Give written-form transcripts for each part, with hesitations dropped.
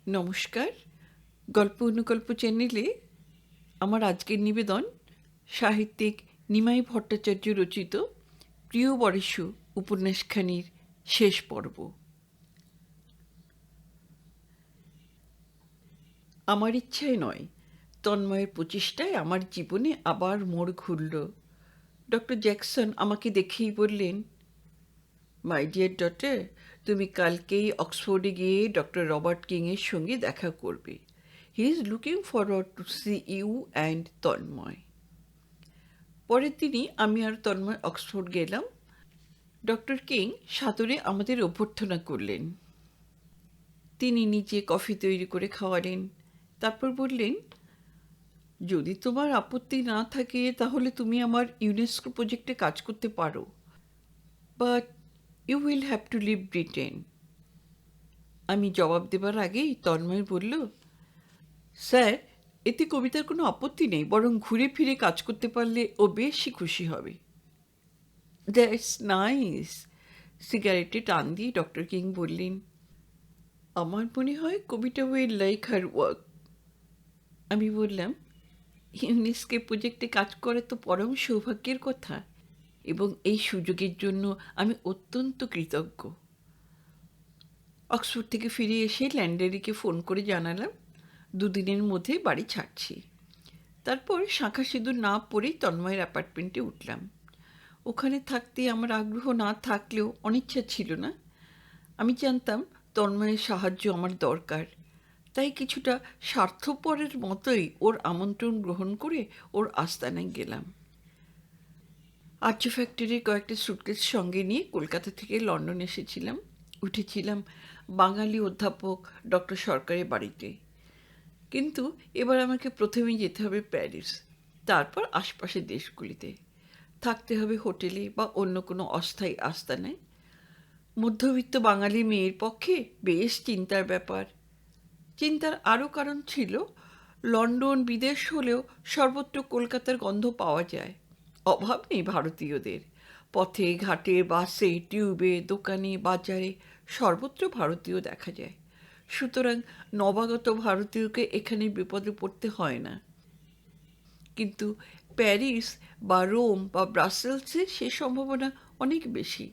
নমস্কার। গল্প অনুকল্প চ্যানেলে আমার আজকের নিবেদন সাহিত্যিক নিমাই ভট্টাচার্য রচিত প্রিয় বরেণ্য উপন্যাসখানির শেষ পর্ব। আমার ইচ্ছায় নয়, তন্ময়ের প্রচেষ্টায় আমার জীবনে আবার মোড় ঘুরল। ডক্টর জ্যাকসন আমাকে দেখেই বললেন, মাই ডিয়ার ডটার, তুমি কালকেই অক্সফোর্ডে গিয়ে ডক্টর রবার্ট কিংয়ের সঙ্গে দেখা করবে। He is looking forward to see you and Tanmoy. পরের দিনই আমি আর তন্ময় অক্সফোর্ড গেলাম। ডক্টর কিং সাদরে আমাদের অভ্যর্থনা করলেন। তিনি নিজে কফি তৈরি করে খাওয়ালেন। তারপর বললেন, যদি তোমার আপত্তি না থাকে তাহলে তুমি আমার ইউনেস্কো প্রজেক্টে কাজ করতে পারো, but you will have to leave Britain. আমি জবাব দেবার আগেই তন্ময় বলল, স্যার, এতে কবিতার কোনো আপত্তি নেই, বরং ঘুরে ফিরে কাজ করতে পারলে ও বেশি খুশি হবে। That's nice. সিগারেটে টান দিয়ে ডক্টর কিং বললেন, আমার মনে হয় কবিতা উইল লাইক হার ওয়ার্ক। আমি বললাম, ইউনেস্কো প্রজেক্টে কাজ করা তো পরম সৌভাগ্যের কথা, এবং এই সুযোগের জন্য আমি অত্যন্ত কৃতজ্ঞ। অক্সফোর্ড থেকে ফিরে এসে ল্যান্ডারিকে ফোন করে জানালাম দুদিনের মধ্যে বাড়ি ছাড়ছি। তারপর শাঁখা সিঁদুর না পরেই তন্ময়ের অ্যাপার্টমেন্টে উঠলাম। ওখানে থাকতে আমার আগ্রহ না থাকলেও অনিচ্ছা ছিল না। আমি জানতাম তন্ময়ের সাহায্য আমার দরকার, তাই কিছুটা স্বার্থপরের মতোই ওর আমন্ত্রণ গ্রহণ করে ওর আস্তানায় গেলাম। আর্য ফ্যাক্টরির কয়েকটা সুটকেস সঙ্গে নিয়ে কলকাতা থেকে লন্ডন এসেছিলাম। উঠেছিলাম বাঙালি অধ্যাপক ডক্টর সরকারের বাড়িতে। কিন্তু এবার আমাকে প্রথমেই যেতে হবে প্যারিস, তারপর আশপাশের দেশগুলিতে। থাকতে হবে হোটেলে বা অন্য কোনো অস্থায়ী আস্তানায়। মধ্যবিত্ত বাঙালি মেয়ের পক্ষে বেশ চিন্তার ব্যাপার। চিন্তার আরও কারণ ছিল, লন্ডন বিদেশ হলেও সর্বত্র কলকাতার গন্ধ পাওয়া যায়। অভাব নেই ভারতীয়দের। পথে ঘাটে, বাসে, টিউবে, দোকানে, বাজারে সর্বত্র ভারতীয় দেখা যায়। সুতরাং নবাগত ভারতীয়কে এখানে বিপদে পড়তে হয় না। কিন্তু প্যারিস বা রোম বা ব্রাসেলসে সে সম্ভাবনা অনেক বেশি।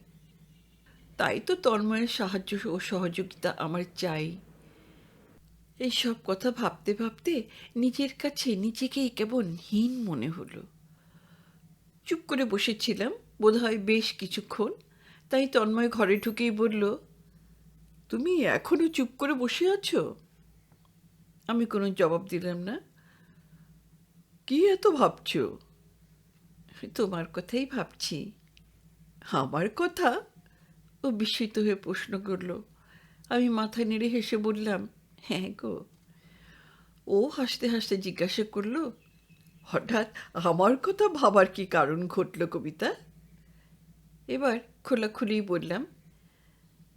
তাই তো তন্ময়ের সাহায্য ও সহযোগিতা আমার চাই। এইসব কথা ভাবতে ভাবতে নিজের কাছে নিজেকেই কেমন হীন মনে হলো। চুপ করে বসেছিলাম বোধহয় বেশ কিছুক্ষণ। তাই তন্ময় ঘরে ঢুকেই বলল, তুমি এখনো চুপ করে বসে আছো? আমি কোনো জবাব দিলাম না। কি এত ভাবছো? তোমার কথাই ভাবছি। আমার কথা? ও বিস্মিত হয়ে প্রশ্ন করল। আমি মাথা নেড়ে হেসে বললাম, হ্যাঁ গো। ও হাসতে হাসতে জিজ্ঞাসা করল, হঠাৎ আমার কথা ভাবার কি কারণ ঘটল কবিতা? এবার খোলাখুলি বললাম,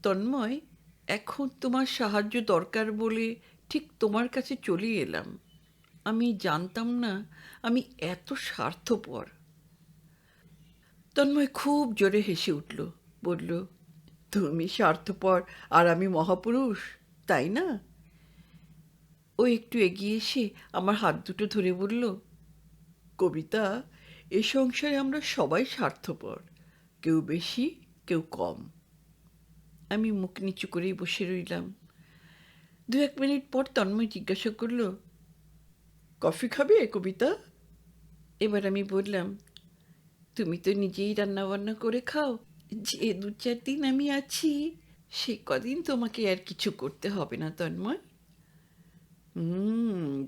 তন্ময়, এখন তোমার সাহায্য দরকার বলে ঠিক তোমার কাছে চলে এলাম। আমি জানতাম না আমি এত স্বার্থপর। তন্ময় খুব জোরে হেসে উঠল, বলল, তুমি স্বার্থপর আর আমি মহাপুরুষ, তাই না? ও একটু এগিয়ে এসে আমার হাত দুটো ধরে বলল, কবিতা, এ সংসারে আমরা সবাই স্বার্থপর, কেউ বেশি কেউ কম। আমি মুখ নিচু করেই বসে রইলাম। 2-1 মিনিট পর তন্ময় জিজ্ঞাসা করল, কফি খাবে কবিতা? এবার আমি বললাম, তুমি তো নিজেই রান্নাবান্না করে খাও, যে 2-4 দিন আমি আছি সে কদিন তোমাকে আর কিছু করতে হবে না তন্ময়।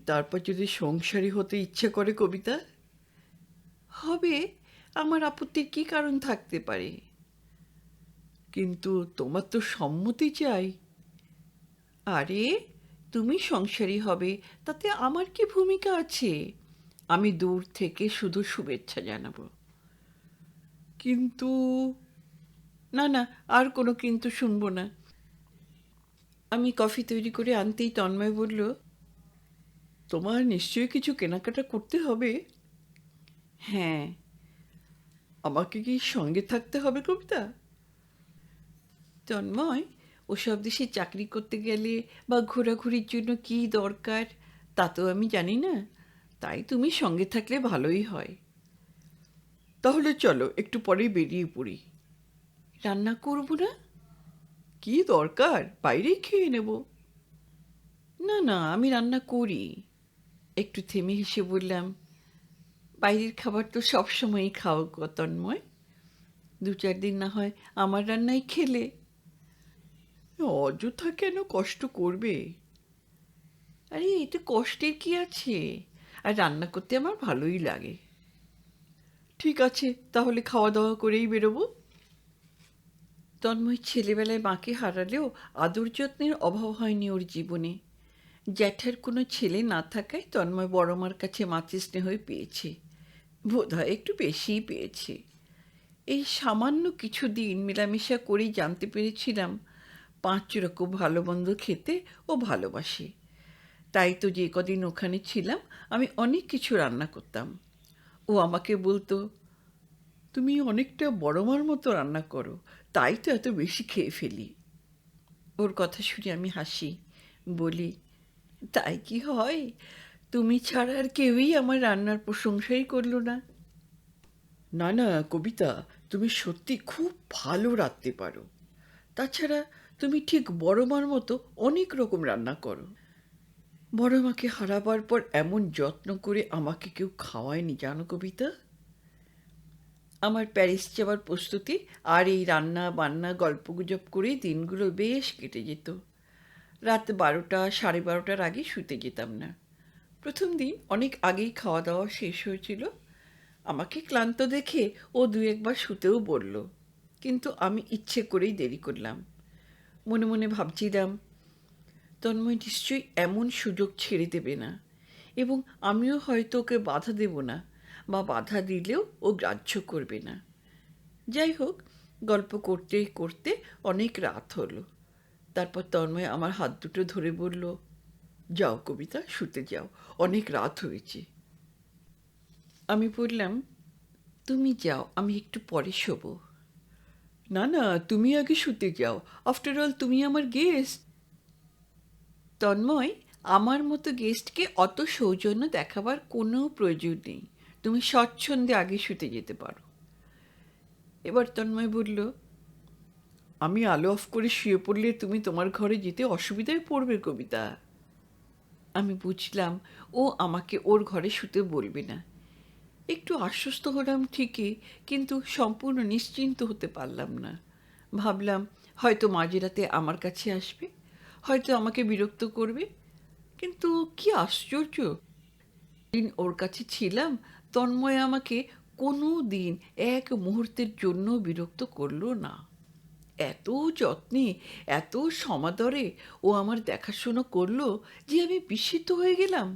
তারপর যদি সংসারী হতে ইচ্ছে করে কবিতা? হবে, আমার আপত্তির কি কারণ থাকতে পারে? কিন্তু তোমার তো সম্মতি চাই। আরে, তুমি সংসারী হবে তাতে আমার কি ভূমিকা আছে? আমি দূর থেকে শুধু শুভেচ্ছা জানাবো। কিন্তু? না না, আর কোনো কিন্তু শুনবো না। আমি কফি তৈরি করে আনতেই তন্ময় বলল, তোমার নিশ্চয়ই কিছু কেনাকাটা করতে হবে। হ্যাঁ। আমাকে কি সঙ্গে থাকতে হবে কবিতা? তন্ময় ওসব দেশে চাকরি করতে গেলে বা ঘোরাঘুরির জন্য কী দরকার তা তো আমি জানি না, তাই তুমি সঙ্গে থাকলে ভালোই হয়। তাহলে চলো একটু পরে বেরিয়ে পড়ি। রান্না করব না? কি দরকার, বাইরেই খেয়ে নেব। না না, আমি রান্না করি। একটু থেমে হেসে বললাম, বাইরের খাবার তো সবসময়ই খাও গো তন্ময়, 2-4 দিন না হয় আমার রান্নাই খেলে। অযথা কেন কষ্ট করবে? আরে এতে কষ্টের কি আছে, আর রান্না করতে আমার ভালোই লাগে। ঠিক আছে, তাহলে খাওয়া দাওয়া করেই বেরোবো। তন্ময় ছেলেবেলায় মাকে হারালেও আদর যত্নের অভাব হয়নি ওর জীবনে। জ্যাঠার কোনো ছেলে না থাকায় তন্ময় বড় মার কাছে মাতৃস্নেহই পেয়েছে, বোধহয় একটু বেশিই পেয়েছে। এই সামান্য কিছু দিন মেলামেশা করেই জানতে পেরেছিলাম 5 রকম ভালো মন্দ খেতে ও ভালোবাসে। তাই তো যে কদিন ওখানে ছিলাম আমি অনেক কিছু রান্না করতাম। ও আমাকে বলতো, তুমি অনেকটা বড় মার মতো রান্না করো, তাই তো এত বেশি খেয়ে ফেলি। ওর কথা শুনে আমি হাসি, বলি, তাই কি হয়? তুমি ছাড়া আর কেউই আমার রান্নার প্রশংসাই করলো না। না না কবিতা, তুমি সত্যি খুব ভালো রাঁধতে পারো। তাছাড়া তুমি ঠিক বড় মার মতো অনেক রকম রান্না করো। বড় মাকে হারাবার পর এমন যত্ন করে আমাকে কেউ খাওয়ায়নি জানো কবিতা। আমার প্যারিস যাওয়ার প্রস্তুতি আর এই রান্না বান্না গল্পগুজব করেই দিনগুলো বেশ কেটে যেত। রাত 12টা 12:30টার আগে শুতে যেতাম না। প্রথম দিন অনেক আগেই খাওয়া দাওয়া শেষ হয়েছিল। আমাকে ক্লান্ত দেখে ও 2-1 বার শুতেও বলল, কিন্তু আমি ইচ্ছে করেই দেরি করলাম। মনে মনে ভাবছিলাম, তন্ময় নিশ্চয়ই এমন সুযোগ ছেড়ে দেবে না, এবং আমিও হয়তো ওকে বাধা দেব না, বা বাধা দিলেও ও গ্রাহ্য করবে না। যাই হোক, গল্প করতে করতে অনেক রাত হলো। তারপর তন্ময় আমার হাত দুটো ধরে বলল, যাও কবিতা, শুতে যাও, অনেক রাত হয়েছে। আমি বললাম, তুমি যাও, আমি একটু পরে শোবো। না না, তুমি আগে শুতে যাও, আফটার অল তুমি আমার গেস্ট। তন্ময়, আমার মতো গেস্টকে অত সৌজন্য দেখাবার কোনো প্রয়োজন নেই, তুমি স্বচ্ছন্দে আগে শুতে যেতে পারো। এবার তন্ময় বলল, আমি আলো অফ করে শুয়ে পড়লে তুমি তোমার ঘরে যেতে অসুবিধায় পড়বে কবিতা। আমি বুঝলাম ও আমাকে ওর ঘরে শুতে বলবে না। একটু আশ্বস্ত হলাম ঠিকই, কিন্তু সম্পূর্ণ নিশ্চিন্ত হতে পারলাম না। ভাবলাম হয়তো মাঝরাতে আমার কাছে আসবে, হয়তো আমাকে বিরক্ত করবে। কিন্তু কি আশ্চর্য, দিন ওর কাছে ছিলাম, তন্ময় আমাকে কোনো দিন এক মুহূর্তের জন্য বিরক্ত করলো না। এত যত্নে, এত সমাদরে ও আমার দেখাশোনা করলো যে আমি বিস্মিত হয়ে গেলাম।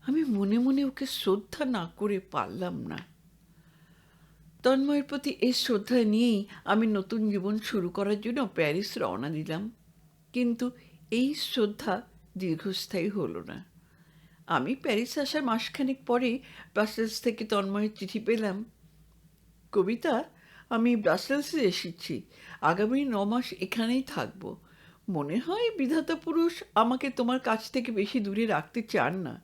আমি মনে মনে ওকে শ্রদ্ধা না করে পারলাম না। তন্ময়ের প্রতি এই শ্রদ্ধা নিয়েই আমি নতুন জীবন শুরু করার জন্য প্যারিস রওনা দিলাম। কিন্তু এই শ্রদ্ধা দীর্ঘস্থায়ী হলো না। আমি প্যারিস আসার মাসখানেক পরে ব্রাসেলস থেকে তন্ময়ের চিঠি পেলাম, কবিতা, আমি ব্রাসেলসে এসেছি, আগামী 9 মাস এখানেই থাকব। মনে হয় বিধাতা পুরুষ আমাকে তোমার কাছ থেকে বেশি দূরে রাখতে চান না,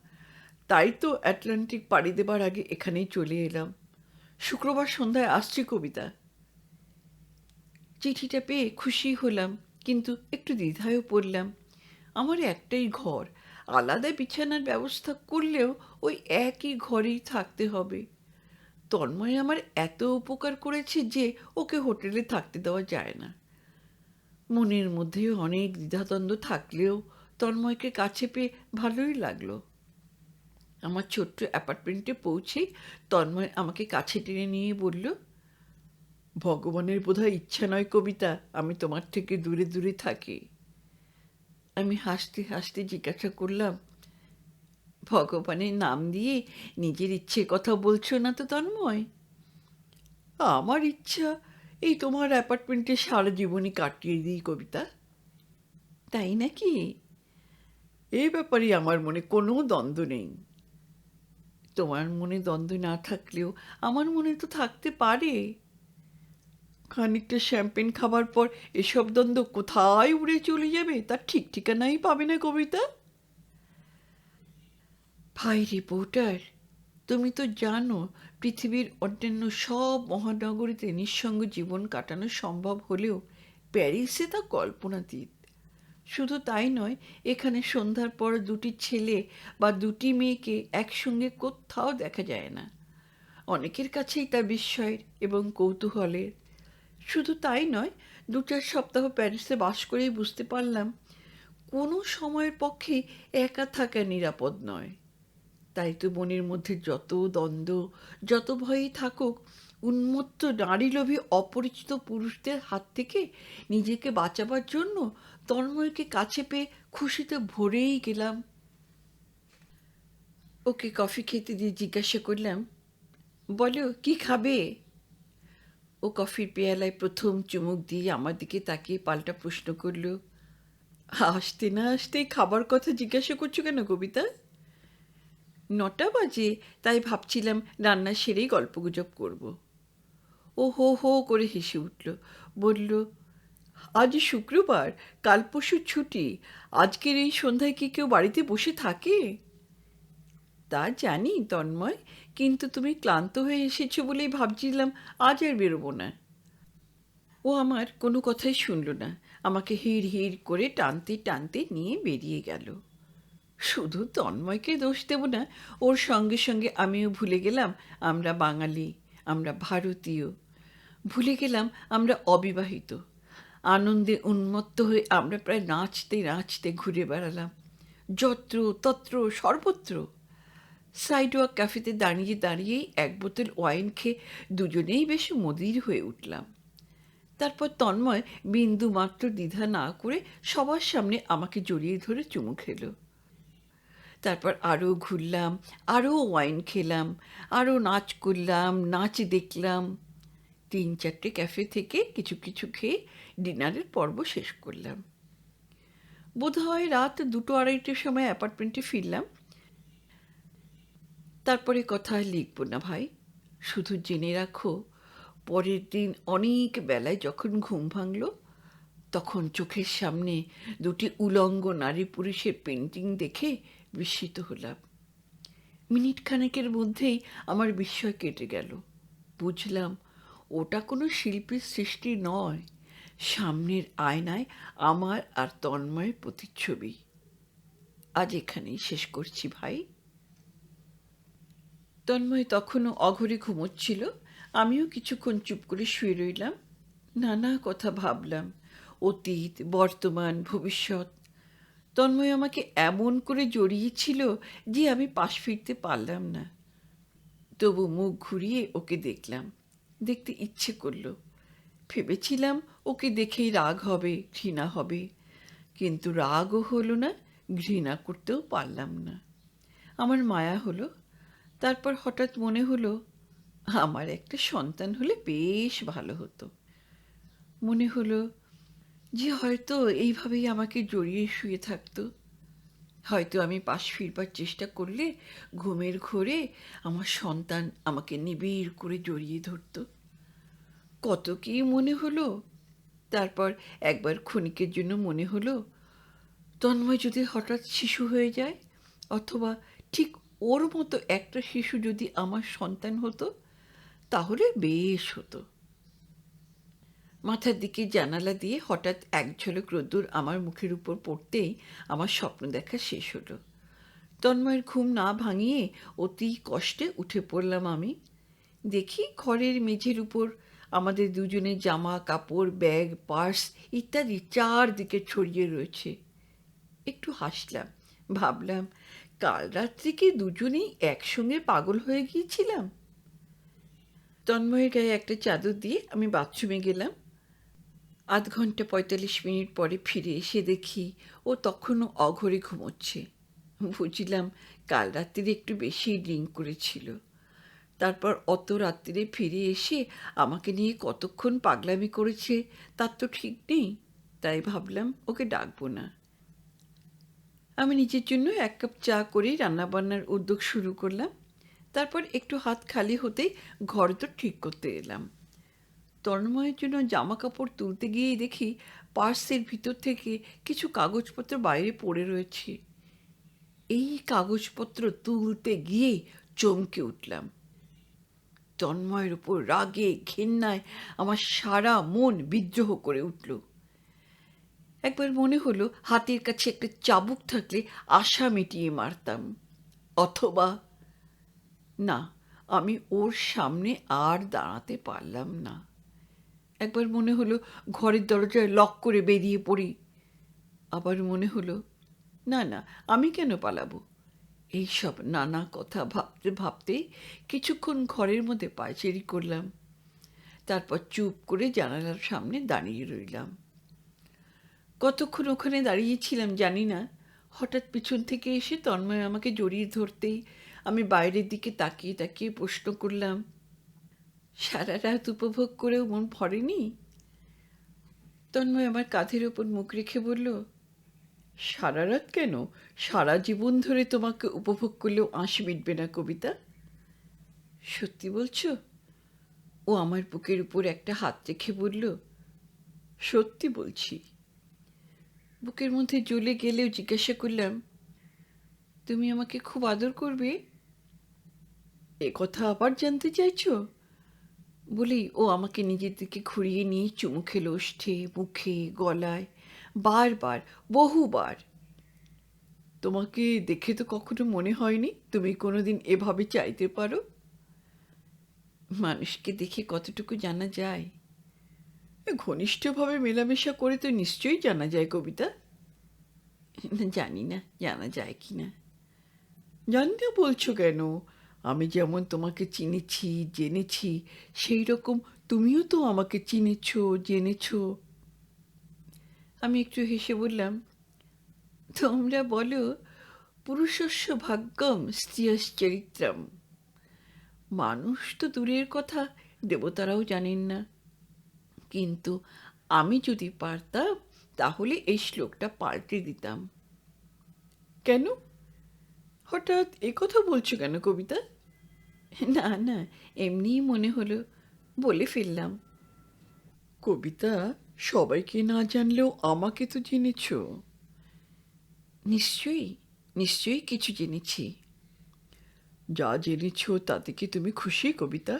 তাই তো আটলান্টিক পাড়ি দেবার আগে এখানেই চলে এলাম। শুক্রবার সন্ধ্যায় আসছি কবিতা। চিঠিটা পেয়ে খুশি হলাম, কিন্তু একটু দ্বিধায়ও পড়লাম। আমার একটাই ঘর, আলাদা বিছানার ব্যবস্থা করলেও ওই একই ঘরেই থাকতে হবে। তন্ময় আমার এত উপকার করেছে যে ওকে হোটেলে থাকতে দেওয়া যায় না। মনের মধ্যে অনেক দ্বিধাদ্বন্দ্ব থাকলেও তন্ময়কে কাছে পেয়ে ভালোই লাগলো। আমার ছোট্ট অ্যাপার্টমেন্টে পৌঁছেই তন্ময় আমাকে কাছে টেনে নিয়ে বলল, ভগবানের বোধহয় ইচ্ছা নয় কবিতা আমি তোমার থেকে দূরে দূরে থাকি। আমি হাসতে হাসতে জিজ্ঞাসা করলাম, ভগবানের নাম দিয়ে নিজের ইচ্ছে কথা বলছো না তো তন্ময়? আমার ইচ্ছা এই তোমার অ্যাপার্টমেন্টে সারা জীবনই কাটিয়ে দিই কবিতা। তাই নাকি? এ ব্যাপারে আমার মনে কোনো দ্বন্দ্ব নেই। তোমার মনে দ্বন্দ্ব না থাকলেও আমার মনে তো থাকতে পারে। খানিকটা শ্যাম্পেন খাবার পর এসব দ্বন্দ্ব কোথায় উড়ে চলে যাবে তার ঠিক ঠিকানাই পাবে না কবিতা। ভাই রিপোর্টার, তুমি তো জানো পৃথিবীর অন্যান্য সব মহানগরীতে নিঃসঙ্গ জীবন কাটানো সম্ভব হলেও প্যারিসে তা কল্পনাতীত। শুধু তাই নয়, এখানে সন্ধ্যার পর দুটি ছেলে বা দুটি মেয়েকে একসঙ্গে কোথাও দেখা যায় না। অনেকের কাছেই তা বিস্ময়ের এবং কৌতূহলের। শুধু তাই নয়, ২-৪ সপ্তাহ প্যারিসে বাস করেই বুঝতে পারলাম কোনো সময়ের পক্ষেই একা থাকা নিরাপদ নয়। তাই তো মনের মধ্যে যত দ্বন্দ্ব, যত ভয়ই থাকুক, উন্মত্ত নারীলোভী অপরিচিত পুরুষদের হাত থেকে নিজেকে বাঁচাবার জন্য তন্ময়কে কাছে পেয়ে খুশিতে ভরেই গেলাম। ওকে কফি খেতে দিয়ে জিজ্ঞাসা করলাম, বলো কি খাবে? ও কফির পেয়ালায় প্রথম চুমুক দিয়ে আমার দিকে তাকিয়ে পাল্টা প্রশ্ন করল, আসতে না আসতেই খাবার কথা জিজ্ঞাসা করছো কেন কবিতা? ৯টা বাজে, তাই ভাবছিলাম রান্না সেরেই গল্পগুজব করব। ও হো হো করে হেসে উঠল, বলল, আজ শুক্রবার, কাল পরশু ছুটি, আজকের এই সন্ধ্যায় কি কেউ বাড়িতে বসে থাকে? তা জানি তন্ময়, কিন্তু তুমি ক্লান্ত হয়ে এসেছো বলেই ভাবছিলাম আজ আর বেরোবো না। ও আমার কোনো কথাই শুনল না, আমাকে হিড় হিড় করে টানতে টানতে নিয়ে বেরিয়ে গেল। শুধু তন্ময়কে দোষ দেব না, ওর সঙ্গে সঙ্গে আমিও ভুলে গেলাম আমরা বাঙালি, আমরা ভারতীয়। ভুলে গেলাম আমরা অবিবাহিত। আনন্দে উন্মত্ত হয়ে আমরা প্রায় নাচতে নাচতে ঘুরে বেড়ালাম যত্র তত্র সর্বত্র। সাইডওয়াক ক্যাফেতে দাঁড়িয়ে দাঁড়িয়েই এক বোতল ওয়াইন খেয়ে দুজনেই বেশ মদির হয়ে উঠলাম। তারপর তন্ময় বিন্দু মাত্র দ্বিধা না করে সবার সামনে আমাকে জড়িয়ে ধরে চুমু খেলো। তারপর আরও ঘুরলাম, আরও ওয়াইন খেলাম, আরও নাচ করলাম, নাচ দেখলাম। ৩-৪টে ক্যাফে থেকে কিছু কিছু খেয়ে ডিনারের পর্ব শেষ করলাম। বোধহয় রাত ২-২:৩০টার সময় অ্যাপার্টমেন্টে ফিরলাম। তারপরে কথা আর লিখব না ভাই, শুধু জেনে রাখো পরের দিন অনেক বেলায় যখন ঘুম ভাঙল, তখন চোখের সামনে দুটি উলঙ্গ নারী পুরুষের পেন্টিং দেখে বিস্মিত হলাম। মিনিট খানেকের মধ্যেই আমার বিস্ময় কেটে গেল। বুঝলাম ওটা কোনো শিল্পীর সৃষ্টি নয়, সামনের আয়নায় আমার আর তন্ময়ের প্রতিচ্ছবি। আজ এখানেই শেষ করছি ভাই। তন্ময় তখনও অঘরে ঘুমোচ্ছিল, আমিও কিছুক্ষণ চুপ করে শুয়ে রইলাম। নানা কথা ভাবলাম, অতীত, বর্তমান, ভবিষ্যৎ। তন্ময় আমাকে এমন করে জড়িয়েছিল যে আমি পাশ ফিরতে পারলাম না। তবু মুখ ঘুরিয়ে ওকে দেখলাম, দেখতে ইচ্ছে করল। ভেবেছিলাম ওকে দেখেই রাগ হবে, ঘৃণা হবে, কিন্তু রাগও হলো না, ঘৃণা করতেও পারলাম না। আমার মায়া হলো। তারপর হঠাৎ মনে হলো আমার একটা সন্তান হলে বেশ ভালো হতো। মনে হলো যে হয়তো এইভাবেই আমাকে জড়িয়ে শুয়ে থাকতো। হয়তো আমি পাশ ফিরবার চেষ্টা করলে ঘুমের ঘোরে আমার সন্তান আমাকে নিবিড় করে জড়িয়ে ধরত। কত কী মনে হলো। তারপর একবার ক্ষণিকের জন্য মনে হলো তন্ময় যদি হঠাৎ শিশু হয়ে যায়, অথবা ঠিক ওর মতো একটা শিশু যদি আমার সন্তান হতো, তাহলে বেশ হতো। মাথার দিকে জানালা দিয়ে হঠাৎ এক ঝলক রোদ্দুর আমার মুখের উপর পড়তেই আমার স্বপ্ন দেখা শেষ হলো। তন্ময়ের ঘুম না ভাঙিয়ে অতি কষ্টে উঠে পড়লাম আমি। দেখি ঘরের মেঝের উপর আমাদের দুজনের জামা কাপড়, ব্যাগ, পার্স ইত্যাদি চারদিকে ছড়িয়ে রয়েছে। একটু হাসলাম, ভাবলাম কাল রাত্রে কি দুজনেই একসঙ্গে পাগল হয়ে গিয়েছিলাম। তন্ময়ের গায়ে একটা চাদর দিয়ে আমি বাথরুমে গেলাম। ০.৫ ঘন্টা ৪৫ মিনিট পরে ফিরে এসে দেখি ও তখনও অঘরে ঘুমোচ্ছে। বুঝলাম কাল রাত্রিরে একটু বেশি ড্রিঙ্ক করেছিল। তারপর অত রাত্রিরে ফিরে এসে আমাকে নিয়ে কতক্ষণ পাগলামি করেছে তার তো ঠিক নেই। তাই ভাবলাম ওকে ডাকবো না। আমি নিজের জন্য ১ কাপ চা করেই রান্নাবান্নার উদ্যোগ শুরু করলাম। তারপর একটু হাত খালি হতেই ঘর তো ঠিক করতে এলাম। তন্ময়ের জন্য জামা কাপড় তুলতে গিয়েই দেখি পার্সের ভিতর থেকে কিছু কাগজপত্র বাইরে পড়ে রয়েছে। এই কাগজপত্র তুলতে গিয়ে চমকে উঠলাম। তন্ময়ের উপর রাগে ঘেন্নায় আমার সারা মন বিদ্রোহ করে উঠল। একবার মনে হলো হাতের কাছে একটা চাবুক থাকলে আশা মিটিয়ে মারতাম। অথবা না, আমি ওর সামনে আর দাঁড়াতে পারলাম না। একবার মনে হলো ঘরের দরজায় লক করে বেরিয়ে পড়ি। আবার মনে হলো না না, আমি কেন পালাবো। এইসব নানা কথা ভাবতে ভাবতে কিছুক্ষণ ঘরের মধ্যে পায়চারি করলাম। তারপর চুপ করে জানালার সামনে দাঁড়িয়ে রইলাম। কতক্ষণ ওখানে দাঁড়িয়েছিলাম জানি না। হঠাৎ পিছন থেকে এসে তন্ময় আমাকে জড়িয়ে ধরতেই আমি বাইরের দিকে তাকিয়ে তাকিয়ে প্রশ্ন করলাম, সারা রাত উপভোগ করেও মন ভরেনি? তন্ময় আমার কাঁধের ওপর মুখ রেখে বলল, সারা রাত কেন, সারা জীবন ধরে তোমাকে উপভোগ করলেও আঁশ মিটবে না কবিতা। সত্যি বলছো? ও আমার বুকের উপর একটা হাত রেখে বলল, সত্যি বলছি। বুকের মধ্যে জ্বলে গেলেও জিজ্ঞাসা করলাম, তুমি আমাকে খুব আদর করবে? এ কথা আবার জানতে চাইছো? বলেই ও আমাকে নিজের দিকে ঘুরিয়ে নিয়ে চুমু খেলো ওষ্ঠে, মুখে, গলায়, বারবার, বহুবার। তোমাকে দেখে তো কখনো মনে হয়নি তুমি কোনোদিন এভাবে চাইতে পারো। মানুষকে দেখে কতটুকু জানা যায়? ঘনিষ্ঠভাবে মেলামেশা করে তো নিশ্চয়ই জানা যায় কবিতা। জানি না জানা যায় কি না। জানতে বলছো কেন? আমি যেমন তোমাকে চিনেছি, জেনেছি, সেই রকম তুমিও তো আমাকে চিনেছ, জেনেছ। আমি একটু হেসে বললাম, তোমরা বলো পুরুষস্য ভাগ্যম স্ত্রিয়শ্চরিত্রম। মানুষ তো দূরের কথা, দেবতারাও জানেন না। কিন্তু আমি যদি পারতাম তাহলে এই শ্লোকটা পাল্টে দিতাম। কেন? হঠাৎ এ কথা বলছো কেন কবিতা? না না, এমনিই মনে হলো, বলে ফেললাম। কবিতা, সবাইকে না জানলেও আমাকে তো জেনেছ। নিশ্চয়ই, নিশ্চয়ই কিছু জেনেছি। যা জেনেছ তাতে কি তুমি খুশি কবিতা?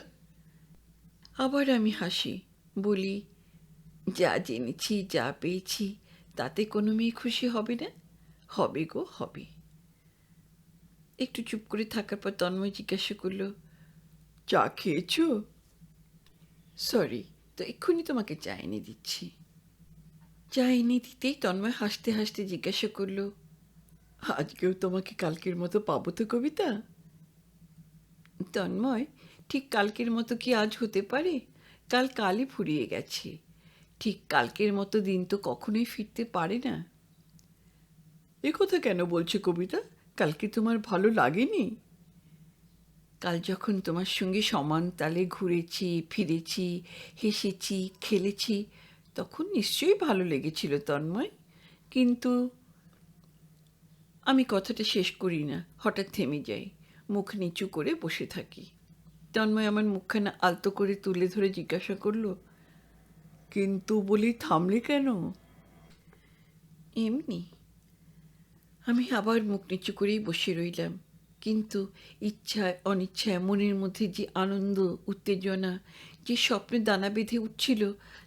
আবার আমি হাসি, বলি, যা জেনেছি, যা পেয়েছি, তাতে কোনো মেয়ে খুশি হবে না? হবে গো, হবে। একটু চুপ করে থাকার পর তন্ময় জিজ্ঞাসা করল, চা খেয়েছ? সরি, তো এক্ষুনি তোমাকে চা এনে দিচ্ছি। চা এনে দিতেই তন্ময় হাসতে হাসতে জিজ্ঞাসা করল, আজকেও তোমাকে কালকের মতো পাবো তো কবিতা? তন্ময়, ঠিক কালকের মতো কি আজ হতে পারে? কাল কালই ফুরিয়ে গেছে। ঠিক কালকের মতো দিন তো কখনোই ফিরতে পারে না। এ কথা কেন বলছো কবিতা? কালকে তোমার ভালো লাগেনি? কাল যখন তোমার সঙ্গে সমান তালে ঘুরেছি, ফিরেছি, হেসেছি, খেলেছি, তখন নিশ্চয়ই ভালো লেগেছিল তন্ময়। কিন্তু আমি কথাটা শেষ করি না, হঠাৎ থেমে যাই, মুখ নিচু করে বসে থাকি। তন্ময় আমার মুখখানা আলতো করে তুলে ধরে জিজ্ঞাসা করল, কিন্তু বলি থামলে কেন? এমনি। আমি আবার মুখ নিচু করেই বসে রইলাম। কিন্তু ইচ্ছায় অনিচ্ছায় মনের মধ্যে যে আনন্দ, উত্তেজনা, যে স্বপ্নে দানা বেঁধে উঠছিল,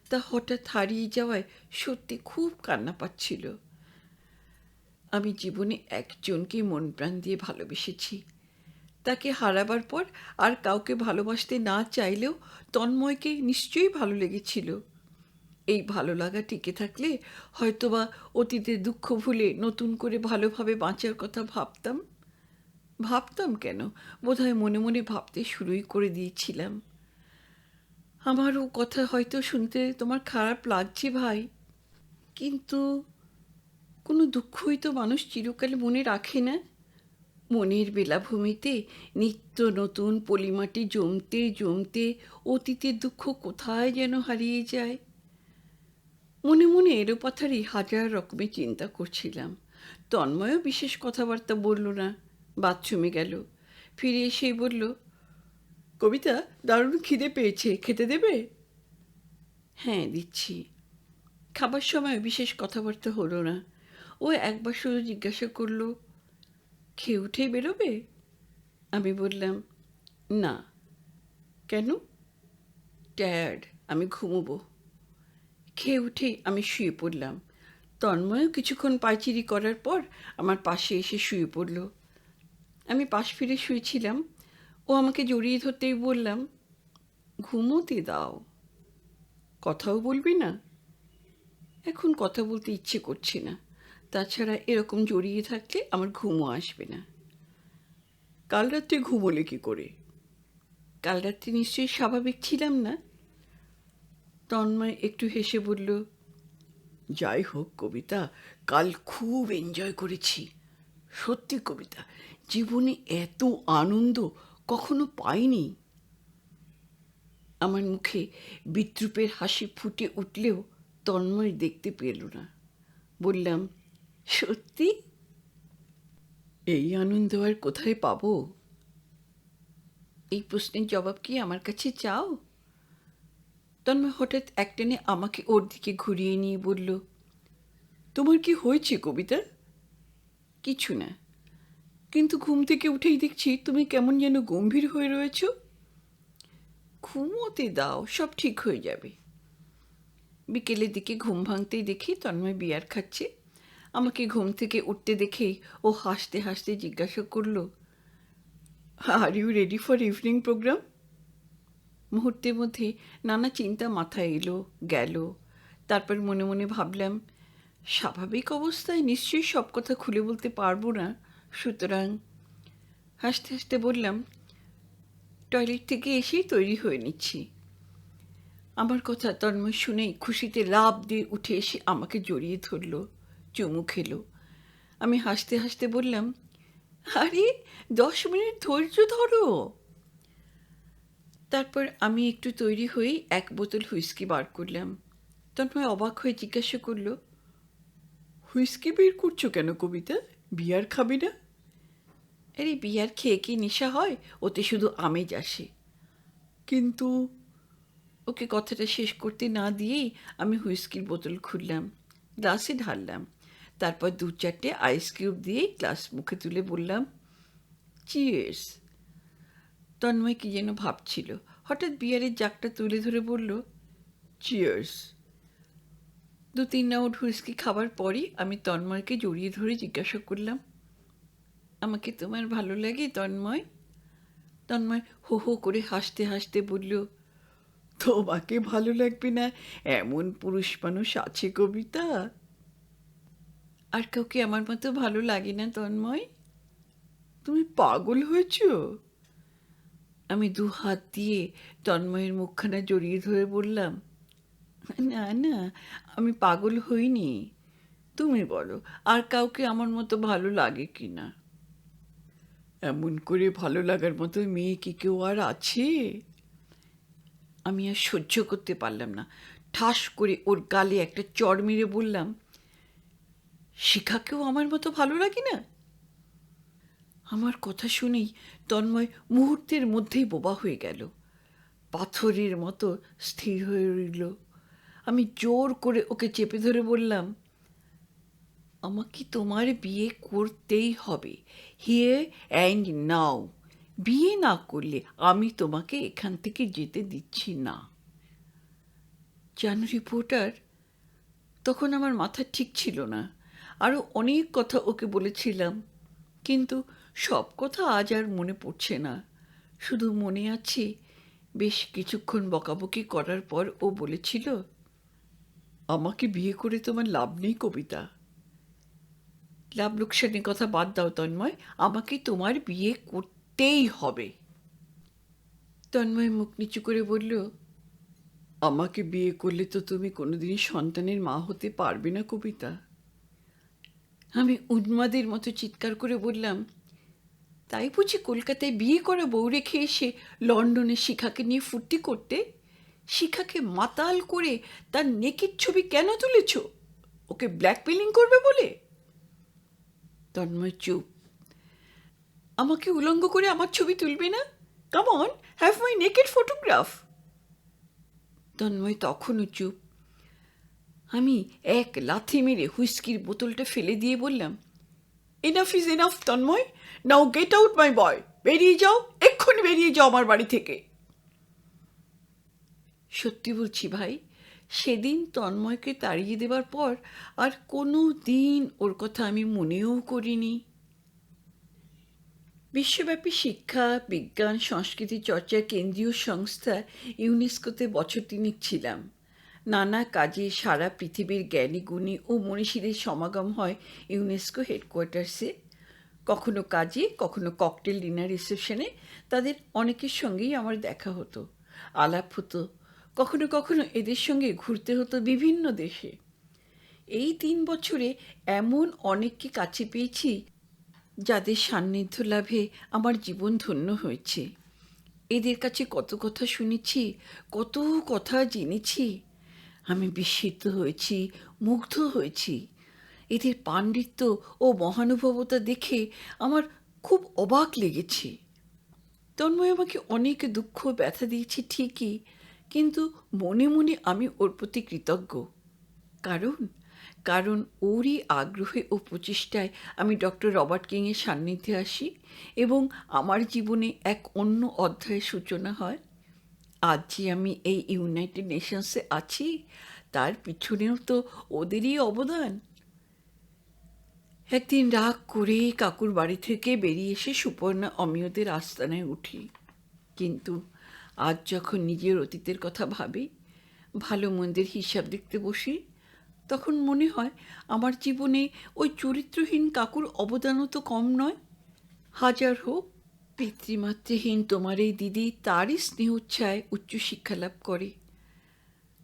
তা হঠাৎ হারিয়ে যাওয়ায় সত্যি খুব কান্না পাচ্ছিল। আমি জীবনে একজনকে মন প্রাণ দিয়ে ভালোবেসেছি। তাকে হারাবার পর আর কাউকে ভালোবাসতে না চাইলেও তন্ময়কে নিশ্চয়ই ভালো লেগেছিল। এই ভালো লাগা টিকে থাকলে হয়তোবা অতীতের দুঃখ ভুলে নতুন করে ভালোভাবে বাঁচার কথা ভাবতাম। ভাবতাম কেন, বোধহয় মনে মনে ভাবতে শুরুই করে দিয়েছিলাম। আমারও কথা হয়তো শুনতে তোমার খারাপ লাগছে ভাই, কিন্তু কোনো দুঃখই তো মানুষ চিরকাল মনে রাখে না। মনের বেলাভূমিতে নিত্য নতুন পলিমাটি জমতে জমতে অতীতের দুঃখ কোথায় যেন হারিয়ে যায়। মনে মনে এলোপাথারি হাজার রকমের চিন্তা করছিলাম। তন্ময়ও বিশেষ কথাবার্তা বলল না, বাথরুমে গেল। ফিরে এসেই বলল, কবিতা, দারুণ খিদে পেয়েছে, খেতে দেবে? হ্যাঁ, দিচ্ছি। খাবার সময় বিশেষ কথাবার্তা হলো না। ও একবার শুধু জিজ্ঞাসা করল, খেয়ে উঠেই বেরোবে? আমি বললাম, না। কেন? টায়ার্ড, আমি ঘুমোবো। খেয়ে উঠেই আমি শুয়ে পড়লাম। তন্ময়ও কিছুক্ষণ পায়চিরি করার পর আমার পাশে এসে শুয়ে পড়ল। আমি পাশ ফিরে শুয়েছিলাম। ও আমাকে জড়িয়ে ধরতেই বললাম, ঘুমোতে দাও। কথাও বলবি না? এখন কথা বলতে ইচ্ছে করছে না। তাছাড়া এরকম জড়িয়ে থাকলে আমার ঘুমও আসবে না। কাল রাত্রে ঘুমোলে কি করে? কাল রাত্রে নিশ্চয়ই স্বাভাবিক ছিলাম না? তন্ময় একটু হেসে বলল, যাই হোক কবিতা, কাল খুব এনজয় করেছি। সত্যি কবিতা, জীবনে এত আনন্দ কখনো পাইনি। আমার মুখে বিদ্রূপের হাসি ফুটে উঠলেও তন্ময় দেখতে পেল না। বললাম, সত্যি? এই আনন্দ আর কোথায় পাবো? এই প্রশ্নের জবাব কি আমার কাছে চাও? তন্ময় হঠাৎ একটানে আমাকে ওর দিকে ঘুরিয়ে নিয়ে বলল, তোমার কি হয়েছে কবিতা? কিছু না, কিন্তু ঘুম থেকে উঠেই দেখছি তুমি কেমন যেন গম্ভীর হয়ে রয়েছ। ঘুমোতে দাও, সব ঠিক হয়ে যাবে। বিকেলের দিকে ঘুম ভাঙতেই দেখি তন্ময় বিয়ার খাচ্ছে। আমাকে ঘুম থেকে উঠতে দেখেই ও হাসতে হাসতে জিজ্ঞাসা করল, are you ready for evening programme? মুহূর্তের মধ্যে নানা চিন্তা মাথায় এলো গেল। তারপর মনে মনে ভাবলাম, স্বাভাবিক অবস্থায় নিশ্চয়ই সব কথা খুলে বলতে পারবো না, সুতরাং হাসতে হাসতে বললাম, টয়লেট থেকে এসেই তৈরি হয়ে নিচ্ছি। আমার কথা তন্ময় শুনেই খুশিতে লাফ দিয়ে উঠে এসে আমাকে জড়িয়ে ধরল, চুমু খেলো। আমি হাসতে হাসতে বললাম, আরে 10 মিনিট ধৈর্য ধরো। তারপর আমি একটু তৈরি হয়েই 1 বোতল হুইস্কি বার করলাম। তন্ময় অবাক হয়ে জিজ্ঞাসা করল, হুইস্কি বের করছো কেন কবিতা? বিয়ার খাবে না? আরে বিয়ার খেয়ে কি নেশা হয়? ওতে শুধু আমেজ আসে। কিন্তু ওকে কথাটা শেষ করতে না দিয়েই আমি হুইস্কির বোতল খুললাম, গ্লাসে ঢাললাম। তারপর 2-4টে আইস কিউব দিয়ে গ্লাস মুখে তুলে বললাম, চিয়ার্স। তন্ময় কি যেন ভাবছিল, হঠাৎ বিয়ারের জাগটা তুলে ধরে বলল, চিয়ার্স। 2-3 রাউন্ড হুইস্কি খাবার পরই আমি তন্ময়কে জড়িয়ে ধরে জিজ্ঞাসা করলাম, আমাকে তোমার ভালো লাগে তন্ময়? তন্ময় হো হো করে হাসতে হাসতে বলল, তোমাকে ভালো লাগবে না এমন পুরুষ মানুষ আছে কবিতা? আর কাউকে আমার মতো ভালো লাগে না তন্ময়। তুমি পাগল হয়েছ? আমি 2 হাত দিয়ে তন্ময়ের মুখখানা জড়িয়ে ধরে বললাম, না না, আমি পাগল হইনি। তুমি বলো, আর কাউকে আমার মতো ভালো লাগে কি না? এমন করে ভালো লাগার মতো মেয়ে কি কেউ আর আছে? আমি আর সহ্য করতে পারলাম না। ঠাস করে ওর গালে একটা চড় মেরে বললাম, শিখাকেও আমার মতো ভালো লাগে না? আমার কথা শুনেই তন্ময় মুহূর্তের মধ্যেই বোবা হয়ে গেল, পাথরের মতো স্থির হয়ে রইল। আমি জোর করে ওকে চেপে ধরে বললাম, আমাকে তোমার বিয়ে করতেই হবে, হিয়ার অ্যান্ড নাও। বিয়ে না করলে আমি তোমাকে এখান থেকে যেতে দিচ্ছি না। জানো রিপোর্টার, তখন আমার মাথা ঠিক ছিল না। আরও অনেক কথা ওকে বলেছিলাম, কিন্তু সব কথা আজ আর মনে পড়ছে না। শুধু মনে আছে বেশ কিছুক্ষণ বকাবকি করার পর ও বলেছিল, আমাকে বিয়ে করে তোমার লাভ নেই কবিতা। লাভ লোকসানের কথা বাদ দাও তন্ময়, আমাকে তোমার বিয়ে করতেই হবে। তন্ময় মুখ নিচু করে বলল, আমাকে বিয়ে করলে তো তুমি কোনোদিনই সন্তানের মা হতে পারবে না কবিতা। আমি উন্মাদের মতো চিৎকার করে বললাম, তাই বুঝি কলকাতায় বিয়ে করা বউ রেখে এসে লন্ডনে শিখাকে নিয়ে ফুর্তি করতে? শিখাকে মাতাল করে তার নেকের ছবি কেন তুলেছ? ওকে ব্ল্যাকমেলিং করবে বলে? তন্ময় চুপ। আমাকে উলঙ্গ করে আমার ছবি তুলবে না? Come on, have my naked photograph. Tanmoy তখনও চুপ। আমি এক লাথি মেরে হুইস্কির বোতলটা ফেলে দিয়ে বললাম, enough is enough Tanmoy, now get out my boy, বেরিয়ে যাও, এক্ষুনি বেরিয়ে যাও আমার বাড়ি থেকে। সত্যি বলছি ভাই, সেদিন তন্ময়কে তাড়িয়ে দেবার পর আর কোনো দিন ওর কথা আমি মনেও করিনি। বিশ্বব্যাপী শিক্ষা, বিজ্ঞান, সংস্কৃতি চর্চার কেন্দ্রীয় সংস্থা ইউনেস্কোতে বছর তিনেক ছিলাম। নানা কাজে সারা পৃথিবীর জ্ঞানী গুণী ও মনীষীদের সমাগম হয় ইউনেস্কো হেডকোয়ার্টার্সে। কখনো কাজে, কখনো ককটেল ডিনার রিসেপশনে তাদের অনেকের সঙ্গেই আমার দেখা হতো, আলাপ হতো। কখনো কখনো এদের সঙ্গে ঘুরতে হতো বিভিন্ন দেশে। এই 3 বছরে এমন অনেককে কাছে পেয়েছি যাদের সান্নিধ্য লাভে আমার জীবন ধন্য হয়েছে। এদের কাছে কত কথা শুনেছি, কত কথা জেনেছি। আমি বিস্মিত হয়েছি, মুগ্ধ হয়েছি। এদের পাণ্ডিত্য ও মহানুভবতা দেখে আমার খুব অবাক লেগেছে। তন্ময় আমাকে অনেক দুঃখ ব্যথা দিয়েছে ঠিকই, কিন্তু মনে মনে আমি ওর প্রতি কৃতজ্ঞ। কারণ কারণ ওরই আগ্রহে ও প্রচেষ্টায় আমি ডক্টর রবার্ট কিংয়ের সান্নিধ্যে আসি এবং আমার জীবনে এক অন্য অধ্যায়ের সূচনা হয়। আজ যে আমি এই ইউনাইটেড নেশনসে আছি, তার পিছনেও তো ওদেরই অবদান। একদিন রাগ করে কাকুর বাড়ি থেকে বেরিয়ে এসে সুপর্ণা অমিয়দের আস্তানায় উঠি। কিন্তু আজ যখন নিজের অতীতের কথা ভাবি, ভালো মন্দের হিসাব দেখতে বসি, তখন মনে হয় আমার জীবনে ওই চরিত্রহীন কাকুর অবদানও তো কম নয়। হাজার হোক, পিতৃমাতৃহীন তোমার এই দিদি তারই স্নেহোচ্ছায় উচ্চশিক্ষা লাভ করে।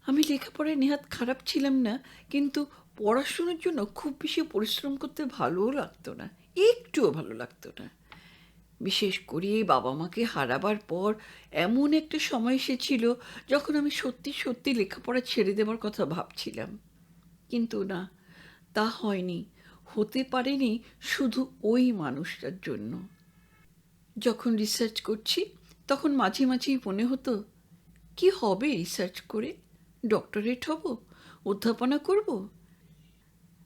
আমি লেখাপড়ায় নেহাত খারাপ ছিলাম না, কিন্তু পড়াশুনোর জন্য খুব বেশি পরিশ্রম করতে ভালোও লাগতো না, একটুও ভালো লাগতো না। বিশেষ করে বাবা মাকে হারাবার পর এমন একটা সময় এসেছিল যখন আমি সত্যি সত্যি লেখাপড়া ছেড়ে দেবার কথা ভাবছিলাম। কিন্তু না, তা হয়নি, হতে পারেনি শুধু ওই মানুষটার জন্য। যখন রিসার্চ করছি তখন মাঝে মাঝেই মনে হতো, কি হবে রিসার্চ করে? ডক্টরেট হব? অধ্যাপনা করব?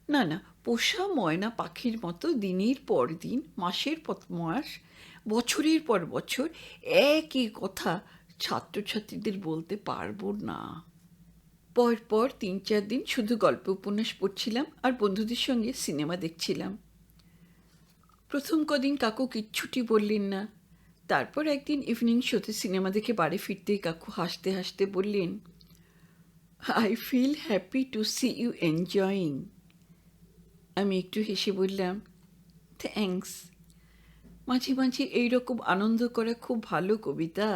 না না, পোষা ময়না পাখির মতো দিনের পর দিন, মাসের পর মাস, বছরের পর বছর একই কথা ছাত্রছাত্রীদের বলতে পারবো না। পরপর 3-4 দিন শুধু গল্প উপন্যাস পড়ছিলাম আর বন্ধুদের সঙ্গে সিনেমা দেখছিলাম। প্রথম কদিন কাকু কিচ্ছুটি বললেন না। তারপর একদিন ইভিনিং শোতে সিনেমা দেখে বাড়ি ফিরতেই কাকু হাসতে হাসতে বললেন, I feel happy to see you enjoying. আমি একটু হেসে বললাম, থ্যাঙ্কস। মাঝে মাঝে এইরকম আনন্দ করা খুব ভালো কবিতা।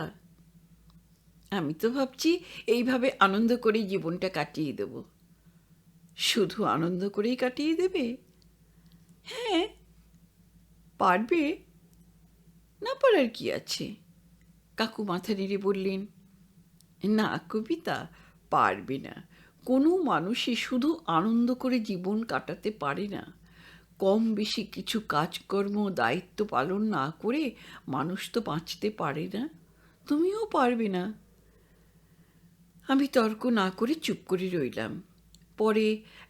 আমি তো ভাবছি এইভাবে আনন্দ করেই জীবনটা কাটিয়ে দেব। শুধু আনন্দ করেই কাটিয়ে দেবে? হ্যাঁ, পারবে, না পারার কি আছে? কাকু মাথা নেড়ে বললেন, না কবিতা, পারবে না। কোনো মানুষই শুধু আনন্দ করে জীবন কাটাতে পারে না। কম বেশি কিছু কাজকর্ম দায়িত্ব পালন না করে মানুষ তো বাঁচতে পারে না। তুমিও পারবে না। আমি তর্ক না করে চুপ করে রইলাম। পরে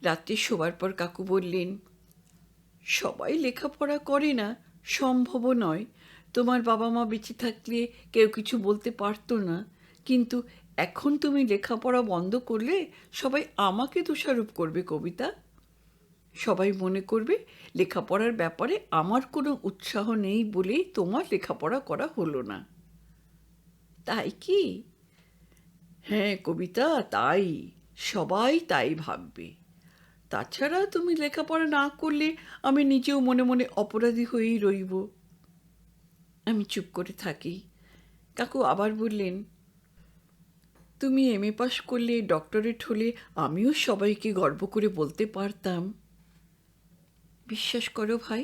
রাত্রে শোবার পর কাকু বললেন, সবাই লেখাপড়া করে না, সম্ভবও নয়। তোমার বাবা মা বেঁচে থাকলে কেউ কিছু বলতে পারতো না, কিন্তু এখন তুমি লেখাপড়া বন্ধ করলে সবাই আমাকে দোষারোপ করবে কবিতা। সবাই মনে করবে লেখাপড়ার ব্যাপারে আমার কোনো উৎসাহ নেই বলেই তোমার লেখাপড়া করা হলো না। তাই কি? হ্যাঁ কবিতা, তাই। সবাই তাই ভাববে। তাছাড়া তুমি লেখাপড়া না করলে আমি নিজেও মনে মনে অপরাধী হয়েই রইব। আমি চুপ করে থাকি। কাকু আবার বললেন, তুমি এমএ পাস করলে, ডক্টরেট হলে আমিও সবাইকে গর্ব করে বলতে পারতাম। বিশ্বাস করো ভাই,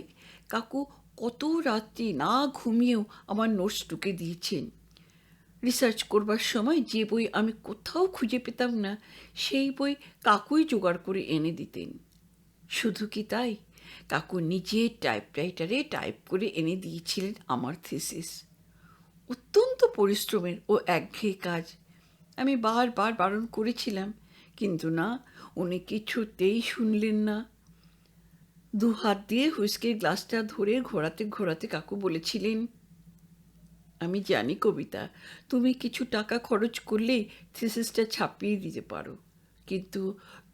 কাকু কত রাত্রি না ঘুমিয়েও আমার নোটস টুকে দিয়েছেন। রিসার্চ করবার সময় যে বই আমি কোথাও খুঁজে পেতাম না, সেই বই কাকুই জোগাড় করে এনে দিতেন। শুধু কি তাই, কাকু নিজে টাইপরাইটারে টাইপ করে এনে দিয়েছিলেন আমার থিসিস। অত্যন্ত পরিশ্রমের ও একঘেয়ে কাজ, আমি বারবার বারণ করেছিলাম, কিন্তু না, উনি কিছুতেই শুনলেন না। দু হাত দিয়ে হুইস্কির গ্লাসটা ধরে ঘোরাতে ঘোরাতে কাকু বলেছিলেন, আমি জানি কবিতা, তুমি কিছু টাকা খরচ করলেই থিসিসটা ছাপিয়ে দিতে পারো, কিন্তু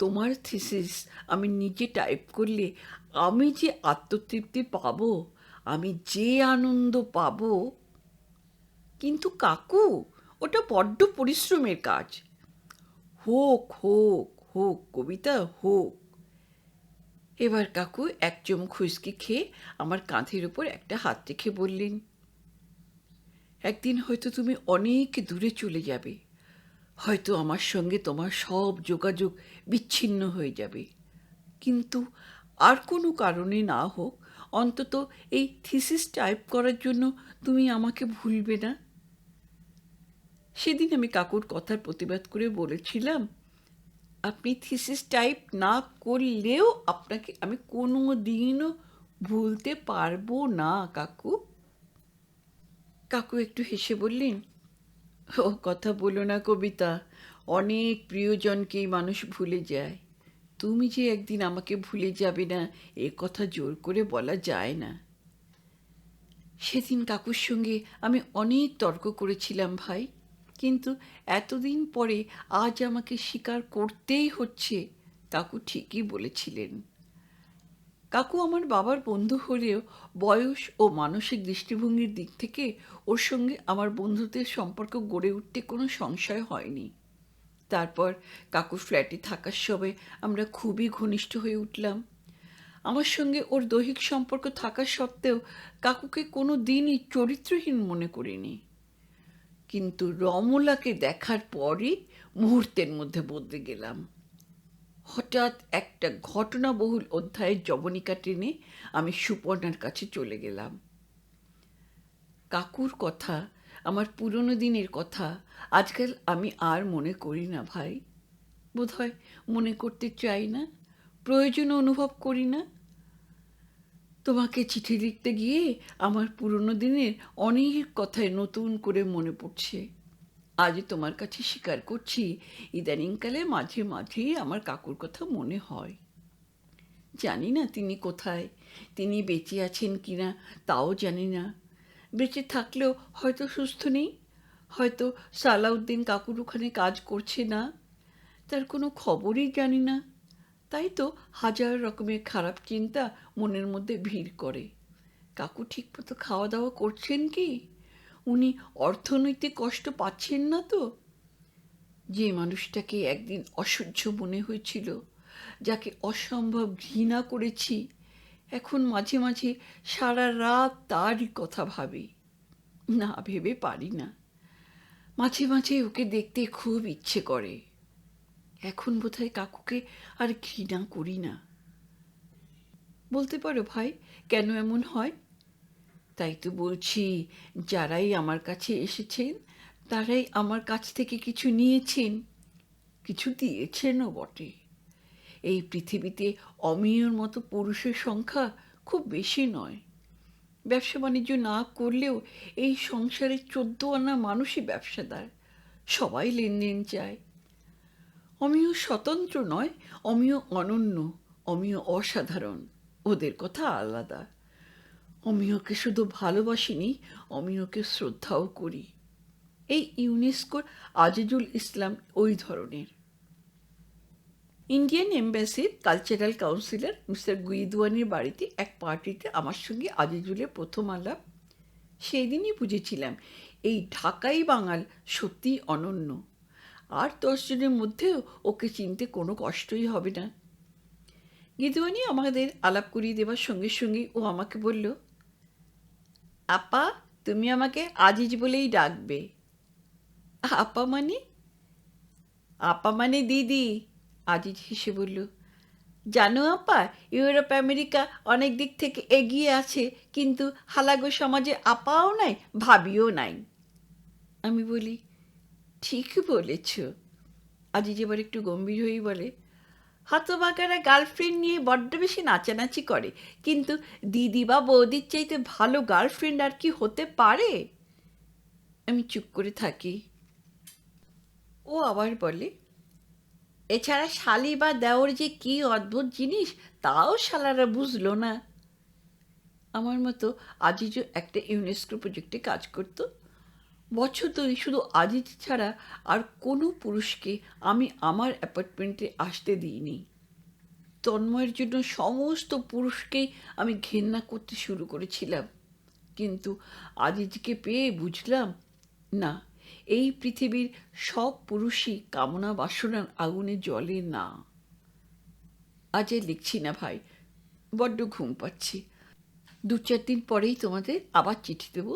তোমার থিসিস আমি নিজে টাইপ করলে আমি যে আত্মতৃপ্তি পাবো, আমি যে আনন্দ পাবো। কিন্তু কাকু, ওটা বড্ড পরিশ্রমের কাজ। হোক হোক হোক কবিতা, হোক। এবার কাকু এক চুমুক হুইস্কি খেয়ে আমার কাঁধের ওপর একটা হাত রেখে বললেন, একদিন হয়তো তুমি অনেক দূরে চলে যাবে, হয়তো আমার সঙ্গে তোমার সব যোগাযোগ বিচ্ছিন্ন হয়ে যাবে, কিন্তু আর কোনো কারণে না হোক, অন্তত এই থিসিস টাইপ করার জন্য তুমি আমাকে ভুলবে না। সেদিন আমি কাকুর কথার প্রতিবাদ করে বলেছিলাম, আপনি থিসিস টাইপ না করলেও আপনাকে আমি কোনো দিনও ভুলতে পারবো না কাকু। কাকু একটু হেসে বললেন, ও কথা বলো না কবিতা, অনেক প্রিয়জনকেই মানুষ ভুলে যায়। তুমি যে একদিন আমাকে ভুলে যাবে না, এ কথা জোর করে বলা যায় না। সেদিন কাকুর সঙ্গে আমি অনেক তর্ক করেছিলাম ভাই, কিন্তু এতদিন পরে আজ আমাকে স্বীকার করতেই হচ্ছে, কাকু ঠিকই বলেছিলেন। কাকু আমার বাবার বন্ধু হলেও বয়স ও মানসিক দৃষ্টিভঙ্গির দিক থেকে ওর সঙ্গে আমার বন্ধুত্বের সম্পর্ক গড়ে উঠতে কোনো সংশয় হয়নি। তারপর কাকুর ফ্ল্যাটে থাকার সময় আমরা খুবই ঘনিষ্ঠ হয়ে উঠলাম। আমার সঙ্গে ওর দৈহিক সম্পর্ক থাকা সত্ত্বেও কাকুকে কোনো দিনই চরিত্রহীন মনে করিনি, কিন্তু রমলাকে দেখার পরই মুহূর্তের মধ্যে বদলে গেলাম। হঠাৎ একটা ঘটনাবহুল অধ্যায়ের জবনিকা টেনে আমি সুপর্ণার কাছে চলে গেলাম। কাকুর কথা, আমার পুরনো দিনের কথা আজকাল আমি আর মনে করি না ভাই, বোধহয় মনে করতে চাই না, প্রয়োজন অনুভব করি না। তোমাকে চিঠি লিখতে গিয়ে আমার পুরনো দিনের অনেক কথাই নতুন করে মনে পড়ছে। আজ তোমার কাছে স্বীকার করছি, ইদানিংকালে মাঝে মাঝেই আমার কাকুর কথা মনে হয়। জানি না তিনি কোথায়, তিনি বেঁচে আছেন কিনা তাও জানি না। বেঁচে থাকলেও হয়তো সুস্থ নেই, হয়তো সালাউদ্দিন কাকুর ওখানে কাজ করছে না, তার কোনো খবরই জানি না। তাই তো হাজার রকমের খারাপ চিন্তা মনের মধ্যে ভিড় করে। কাকু ঠিকমতো খাওয়া দাওয়া করছেন কি? উনি অর্থনৈতিক কষ্ট পাচ্ছেন না তো? যে মানুষটাকে একদিন অসহ্য মনে হয়েছিল, যাকে অসম্ভব ঘৃণা করেছি, এখন মাঝে মাঝে সারা রাত তারই কথা ভাবি, না ভেবে পারি না। মাঝে মাঝে ওকে দেখতে খুব ইচ্ছে করে। এখন বোধহয় কাকুকে আর ঘৃণা করি না। বলতে পারো ভাই, কেন এমন হয়? তাই তো বলছি, যারাই আমার কাছে এসেছেন তারাই আমার কাছ থেকে কিছু নিয়েছেন, কিছু দিয়েছেনও বটে। এই পৃথিবীতে অমিয়র মতো পুরুষের সংখ্যা খুব বেশি নয়। ব্যবসা বাণিজ্য না করলেও এই সংসারে 14 আনা মানুষই ব্যবসাদার, সবাই লেনদেন চায়। অমিয় স্বতন্ত্র নয়, অমিয় অনন্য, অমিয় অসাধারণ, ওদের কথা আলাদা। অমিয়কে শুধু ভালোবাসিনি, অমিয়কে শ্রদ্ধাও করি। এই ইউনেস্কোর আজিজুল ইসলাম ওই ধরনের। ইন্ডিয়ান এম্বাসির কালচারাল কাউন্সিলর মিস্টার গুইদওয়ানির বাড়িতে এক পার্টিতে আমার সঙ্গে আজিজুলের প্রথম আলাপ। সেই দিনই বুঝেছিলাম এই ঢাকাই বাঙাল সত্যিই অনন্য, আর 10 জনের মধ্যেও ওকে চিনতে কোনো কষ্টই হবে না। গিদওয়ানি আমাদের আলাপ করিয়ে দেবার সঙ্গে সঙ্গেই ও আমাকে বলল, আপা, তুমি আমাকে আজিজ বলেই ডাকবে। আপা মানে? আপা মানে দিদি, আজিজ হেসে বলল। জানো আপা, ইউরোপ আমেরিকা অনেক দিক থেকে এগিয়ে আছে, কিন্তু হালাগো সমাজে আপাও নাই, ভাবিও নাই। আমি বলি, ঠিক বলেছ। আজিজ এবার একটু গম্ভীর হয়েই বলে, হতভাগারা গার্লফ্রেন্ড নিয়ে বড্ড বেশি নাচানাচি করে, কিন্তু দিদি বা বৌদির চাইতে ভালো গার্লফ্রেন্ড আর কি হতে পারে? আমি চুপ করে থাকি। ও আবার বলে, এছাড়া শালি বা দেওর যে কি অদ্ভুত জিনিস তাও শালারা বুঝলো না। আমার মতো আজিজও একটা ইউনেস্কো প্রজেক্টে কাজ করত। বছর ধরে শুধু আজিজ ছাড়া আর কোনো পুরুষকে আমি আমার অ্যাপার্টমেন্টে আসতে দিইনি। তন্ময়ের জন্য সমস্ত পুরুষকেই আমি ঘেন্না করতে শুরু করেছিলাম, কিন্তু আজিজকে পেয়ে বুঝলাম না, এই পৃথিবীর সব পুরুষই কামনা বাসনার আগুনে জ্বলে না। আজ আর লিখছি না ভাই, বড্ড ঘুম পাচ্ছি। 2-4 দিন পরেই তোমাদের আবার চিঠি দেব।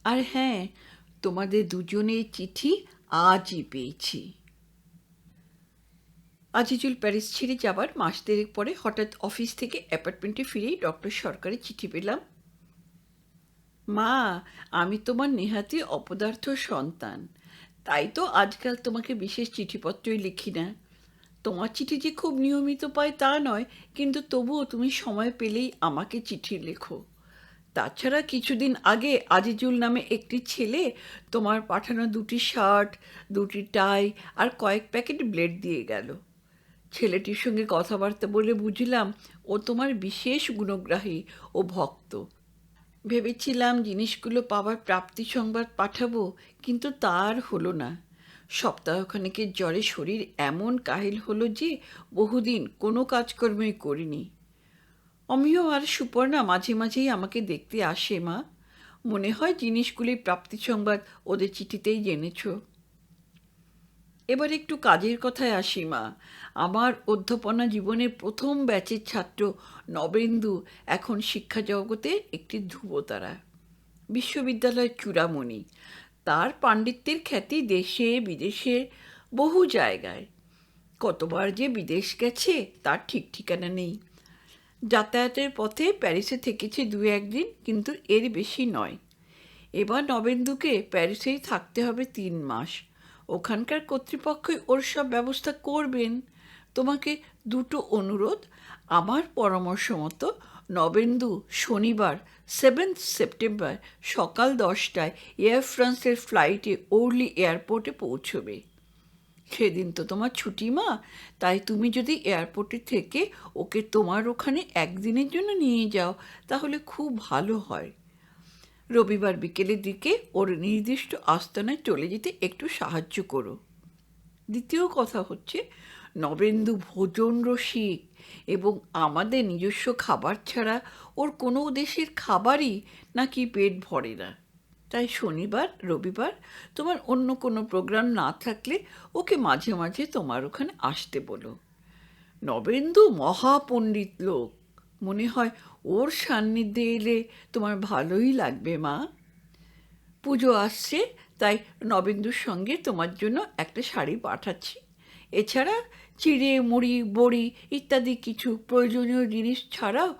আর হ্যাঁ, তোমাদের দুজনের চিঠি আজই পেয়েছি। আজিজুল প্যারিস ছেড়ে যাবার মাস দেড়েক পরে হঠাৎ অফিস থেকে অ্যাপার্টমেন্টে ফিরেই ডক্টর সরকারের চিঠি পেলাম। মা, আমি তোমার নেহাতি অপদার্থ সন্তান, তাই তো আজকাল তোমাকে বিশেষ চিঠিপত্রই লিখি না। তোমার চিঠি যে খুব নিয়মিত পাই তা নয়, কিন্তু তবুও তুমি সময় পেলেই আমাকে চিঠি লেখো। তাছাড়া কিছুদিন আগে আজিজুল নামে একটি ছেলে তোমার পাঠানো 2টি শার্ট, 2টি টাই আর কয়েক প্যাকেট ব্লেড দিয়ে গেল। ছেলেটির সঙ্গে কথাবার্তা বলে বুঝলাম ও তোমার বিশেষ গুণগ্রাহী ও ভক্ত। ভেবেছিলাম জিনিসগুলো পাওয়ার প্রাপ্তি সংবাদ পাঠাবো, কিন্তু তার হলো না। সপ্তাহখানেকের জ্বরে শরীর এমন কাহিল হলো যে বহুদিন কোনো কাজকর্মই করিনি। অমিয় আর সুপর্ণা মাঝে মাঝেই আমাকে দেখতে আসে মা। মনে হয় জিনিসগুলির প্রাপ্তি সংবাদ ওদের চিঠিতেই জেনেছ। এবার একটু কাজের কথায় আসি মা। আমার অধ্যাপনা জীবনের প্রথম ব্যাচের ছাত্র নবেন্দু এখন শিক্ষা জগতে একটি ধ্রুবতারা, বিশ্ববিদ্যালয়ের চূড়ামণি। তার পাণ্ডিত্যের খ্যাতি দেশে বিদেশে বহু জায়গায়। কতবার যে বিদেশ গেছে তার ঠিক ঠিকানা নেই। যাতায়াতের পথে প্যারিসে থেকেছে 2-1 দিন, কিন্তু এর বেশি নয়। এবার নবেন্দুকে প্যারিসেই থাকতে হবে 3 মাস। ওখানকার কর্তৃপক্ষই ওর সব ব্যবস্থা করবেন। তোমাকে দুটো অনুরোধ। আমার পরামর্শ মতো নবেন্দু শনিবার 7 সেপ্টেম্বর সকাল 10টায় এয়ার ফ্রান্সের ফ্লাইটে ওরলি এয়ারপোর্টে পৌঁছবে। সেদিন তো তোমার ছুটি মা, তাই তুমি যদি এয়ারপোর্টে থেকে ওকে তোমার ওখানে একদিনের জন্য নিয়ে যাও তাহলে খুব ভালো হয়। রবিবার বিকেলের দিকে ওর নির্দিষ্ট আস্তানায় চলে যেতে একটু সাহায্য করো। দ্বিতীয় কথা হচ্ছে, নবেন্দু ভোজন রসিক এবং আমাদের নিজস্ব খাবার ছাড়া ওর কোনো দেশের খাবারই নাকি পেট ভরে না। তাই শনিবার রবিবার তোমার অন্য কোনো প্রোগ্রাম না থাকলে ওকে মাঝে মাঝে তোমার ওখানে আসতে বলো। নবেন্দু মহাপণ্ডিত লোক, মনে হয় ওর সান্নিধ্যে এলে তোমার ভালোই লাগবে মা। পুজো আসছে, তাই নবেন্দুর সঙ্গে তোমার জন্য একটা শাড়ি পাঠাচ্ছি। এছাড়া চিড়ে মুড়ি বড়ি ইত্যাদি কিছু প্রয়োজনীয় জিনিস ছাড়াও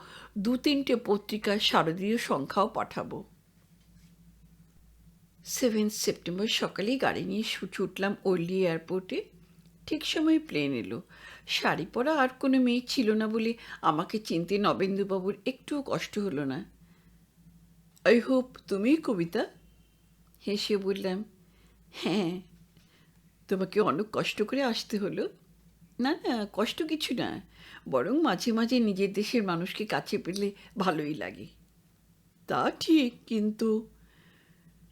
2-3টে পত্রিকার শারদীয় সংখ্যাও পাঠাবো। 7 সেপ্টেম্বর সকালেই গাড়ি নিয়ে ছুটলাম ওরলি এয়ারপোর্টে। ঠিক সময় প্লেন এলো। শাড়ি পরা আর কোনো মেয়ে ছিল না বলে আমাকে চিনতে নবেন্দুবাবুর একটুও কষ্ট হলো না। আই হোপ তুমি কবিতা? হেসে বললাম, হ্যাঁ। তোমাকে অনেক কষ্ট করে আসতে হলো? না না, কষ্ট কিছু না, বরং মাঝে মাঝে নিজের দেশের মানুষকে কাছে পেলে ভালোই লাগে। তা ঠিক, কিন্তু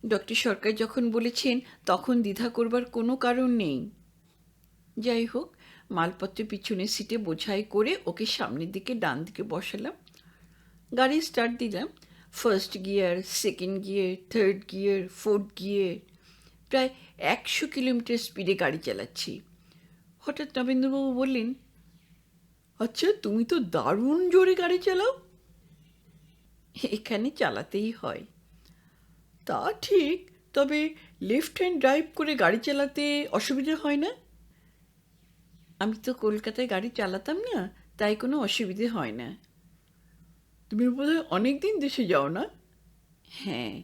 ডক্টর সরকার যখন বলেছেন তখন দ্বিধা করবার কোনো কারণ নেই। যাই হোক, মালপত্র পিছনের সিটে বোঝাই করে ওকে সামনের দিকে ডান দিকে বসালাম। গাড়ি স্টার্ট দিলাম। First gear, second gear, third gear, fourth gear. প্রায় 100 কিলোমিটার স্পিডে গাড়ি চালাচ্ছি। হঠাৎ নবেন্দ্রবাবু বললেন, আচ্ছা তুমি তো দারুণ জোরে গাড়ি চালাও। এখানে চালাতেই হয়। তা ঠিক, তবে লেফট হ্যান্ড ড্রাইভ করে গাড়ি চালাতে অসুবিধা হয় না? আমি তো কলকাতায় গাড়ি চালাতাম না, তাই কোনো অসুবিধে হয় না। তুমি বোধহয় অনেক দিন দেশে যাও না? হ্যাঁ,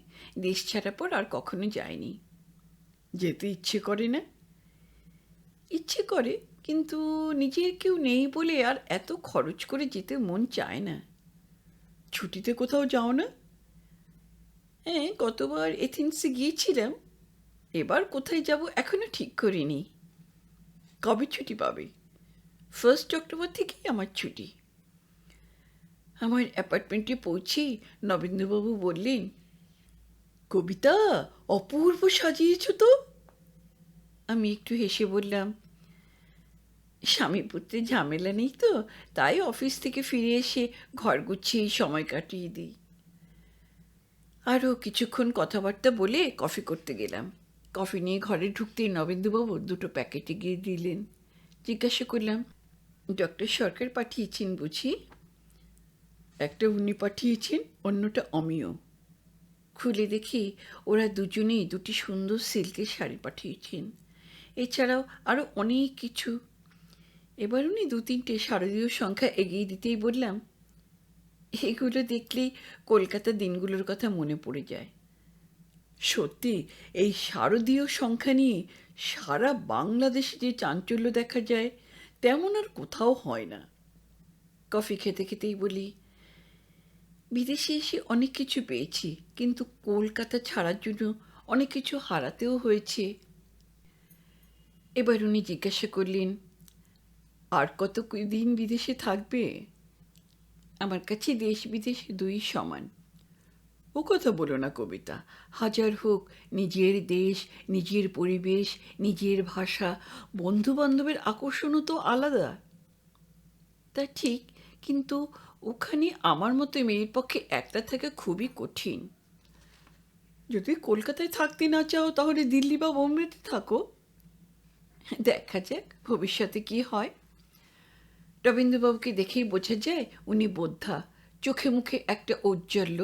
দেশ ছাড়ার পর আর কখনো যাইনি। যেতে ইচ্ছে করে না? ইচ্ছে করে, কিন্তু নিজের কেউ নেই বলে আর এত খরচ করে যেতে মন চায় না। ছুটিতে কোথাও যাও না? হ্যাঁ, গতবার এথেন্সে গিয়েছিলাম। এবার কোথায় যাব এখনো ঠিক করিনি। কবে ছুটি পাবে? 1 অক্টোবর থেকেই আমার ছুটি। আমার অ্যাপার্টমেন্টে পৌঁছেই নবেন্দ্রবাবু বললেন, কবিতা, অপূর্ব সাজিয়েছ তো। আমি একটু হেসে বললাম, স্বামী পুত্রের ঝামেলা নেই তো, তাই অফিস থেকে ফিরে এসে ঘর গুছিয়েই সময় কাটিয়ে দিই। আরও কিছুক্ষণ কথাবার্তা বলে কফি করতে গেলাম। কফি নিয়ে ঘরে ঢুকতেই নবেন্দুবাবু 2টো প্যাকেট এগিয়ে দিলেন। জিজ্ঞাসা করলাম, ডক্টর সরকার পাঠিয়েছেন বুঝি? একটা উনি পাঠিয়েছেন, অন্যটা অমিয়। খুলে দেখি ওরা দুজনেই 2টি সুন্দর সিল্কের শাড়ি পাঠিয়েছেন। এছাড়াও আরও অনেক কিছু। এবার উনি 2-3টে শারদীয় সংখ্যা এগিয়ে দিতেই বললাম, এগুলো দেখলেই কলকাতার দিনগুলোর কথা মনে পড়ে যায়। সত্যি এই শারদীয় সংখ্যা নিয়ে সারা বাংলাদেশে যে চাঞ্চল্য দেখা যায় তেমন আর কোথাও হয় না। কফি খেতে খেতেই বলি, বিদেশে এসে অনেক কিছু পেয়েছি, কিন্তু কলকাতা ছাড়ার জন্য অনেক কিছু হারাতেও হয়েছে। এবার উনি জিজ্ঞাসা করলেন, আর কত দিন বিদেশে থাকবে? আমার কাছে দেশ বিদেশ দুই সমান। ও কথা বলো না কবিতা, হাজার হোক নিজের দেশ, নিজের পরিবেশ, নিজের ভাষা, বন্ধু বান্ধবের আকর্ষণও তো আলাদা। তা ঠিক, কিন্তু ওখানে আমার মতো মেয়ের পক্ষে একলা থাকা খুবই কঠিন। যদি কলকাতায় থাকতে না চাও তাহলে দিল্লি বা বোম্বেতে থাকো। দেখা যাক ভবিষ্যতে কি হয়। রবীন্দ্রবাবুকে দেখেই বোঝা যায় উনি বোদ্ধা, চোখে মুখে একটা ঔজ্জ্বল্য।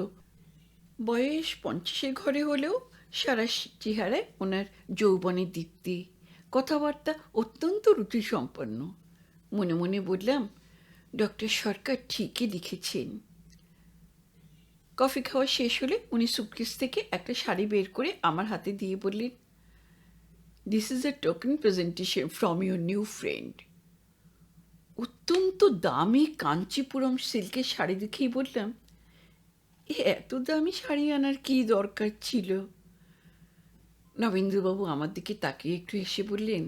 বয়স 50-এর ঘরে হলেও সারা চেহারায় ওনার যৌবনের দীপ্তি। কথাবার্তা অত্যন্ত রুচিসম্পন্ন। মনে মনে বললাম, ডক্টর সরকার ঠিকই লিখেছেন। কফি খাওয়া শেষ হলে উনি সুটকেস থেকে একটা শাড়ি বের করে আমার হাতে দিয়ে বললেন, this is a token presentation from your new friend. অত্যন্ত দামি কাঞ্চিপুরম সিল্কের শাড়ি দেখেই বললাম, এত দামি শাড়ি আনার কী দরকার ছিল? নবেন্দ্রবাবু আমার দিকে তাকিয়ে একটু হেসে বললেন,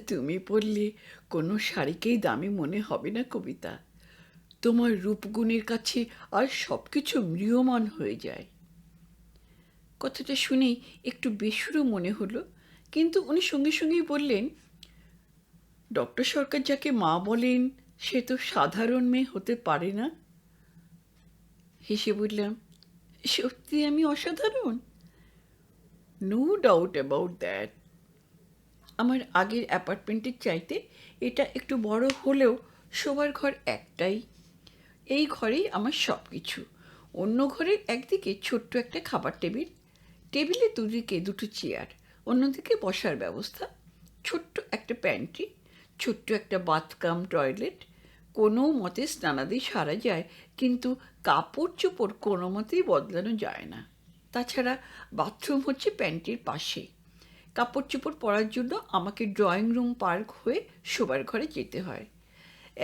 তুমি পরলে কোনো শাড়িকেই দামি মনে হবে না কবিতা। তোমার রূপগুণের কাছে আর সব কিছু ম্রিয়মাণ হয়ে যায়। কথাটা শুনেই একটু বেসুরো মনে হলো, কিন্তু উনি সঙ্গে সঙ্গেই বললেন, ডক্টর সরকার যাকে মা বলেন সে তো সাধারণ মেয়ে হতে পারে না। হেসে বললাম, সত্যি আমি অসাধারণ? No doubt about that. আমার আগের অ্যাপার্টমেন্টের চাইতে এটা একটু বড় হলেও শোবার ঘর একটাই। এই ঘরেই আমার সব কিছু। অন্য ঘরের একদিকে ছোট্ট একটা খাবার টেবিল, টেবিলের দুদিকে 2টো চেয়ার, অন্যদিকে বসার ব্যবস্থা, ছোট্ট একটা প্যান্ট্রি, ছোট্ট একটা বাথকাম টয়লেট। কোনো মতে স্নানাদি সারা যায়, কিন্তু কাপড় চোপড় কোনো মতেই বদলানো যায় না। তাছাড়া বাথরুম হচ্ছে প্যান্ট্রির পাশে। কাপড় চোপড় পরার জন্য আমাকে ড্রয়িং রুম পার হয়ে শোবার ঘরে যেতে হয়।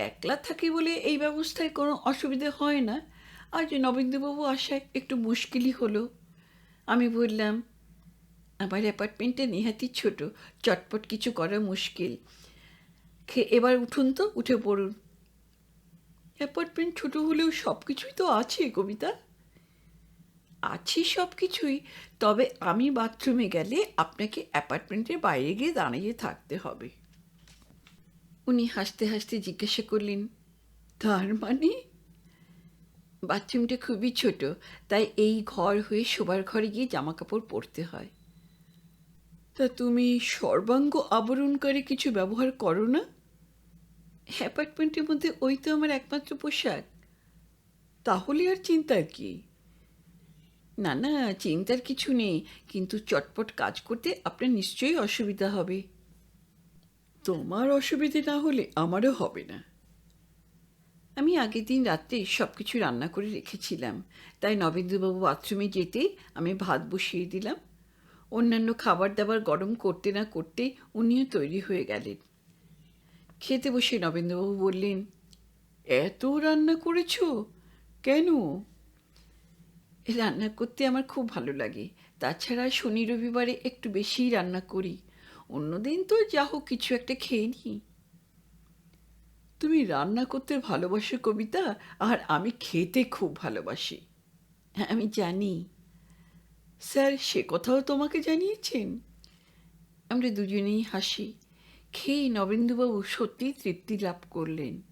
একলা থাকি বলে এই ব্যবস্থায় কোনো অসুবিধে হয় না। আজ নবেন্দুবাবু আসায় একটু মুশকিলই হলো। আমি বললাম, আমার অ্যাপার্টমেন্টটা নেহাতি ছোট, চটপট কিছু করা মুশকিল। এবার উঠুন তো, উঠে পড়ুন। অ্যাপার্টমেন্ট ছোট হলেও সব কিছুই তো আছে কবিতা। আছে সব কিছুই, তবে আমি বাথরুমে গেলে আপনাকে অ্যাপার্টমেন্টের বাইরে গিয়ে দাঁড়িয়ে থাকতে হবে। উনি হাসতে হাসতে জিজ্ঞাসা করলেন, তার মানে? বাথরুমটা খুবই ছোট, তাই এই ঘর হয়ে শোবার ঘরে গিয়ে জামাকাপড় পরতে হয়। তা তুমি সর্বাঙ্গ আবরণকারী কিছু ব্যবহার করো না? অ্যাপার্টমেন্টের মধ্যে ওই তো আমার একমাত্র পোশাক। তাহলে আর চিন্তার কি? না না, চিন্তার কিছু নেই, কিন্তু চটপট কাজ করতে আপনার নিশ্চয়ই অসুবিধা হবে। তোমার অসুবিধে না হলে আমারও হবে না। আমি আগের দিন রাত্রে সব কিছু রান্না করে রেখেছিলাম, তাই নবেন্দ্রবাবু বাথরুমে যেতেই আমি ভাত বসিয়ে দিলাম। অন্যান্য খাবার দাবার গরম করতে না করতেই উনিও তৈরি হয়ে গেলেন। খেতে বসে নবেন্দ্রবাবু বললেন, এত রান্না করেছ কেন? রান্না করতে আমার খুব ভালো লাগে। তাছাড়া শনি রবিবারে একটু বেশিই রান্না করি। অন্যদিন তো যা হোক কিছু একটা খেয়ে নিই। তুমি রান্না করতে ভালোবাসো কবিতা, আর আমি খেতে খুব ভালোবাসি। হ্যাঁ, আমি জানি। স্যার সে কথাও তোমাকে জানিয়েছেন? আমরা দুজনেই হাসি। খেয়ে নবেন্দুবাবু সত্যিই তৃপ্তি লাভ করলেন।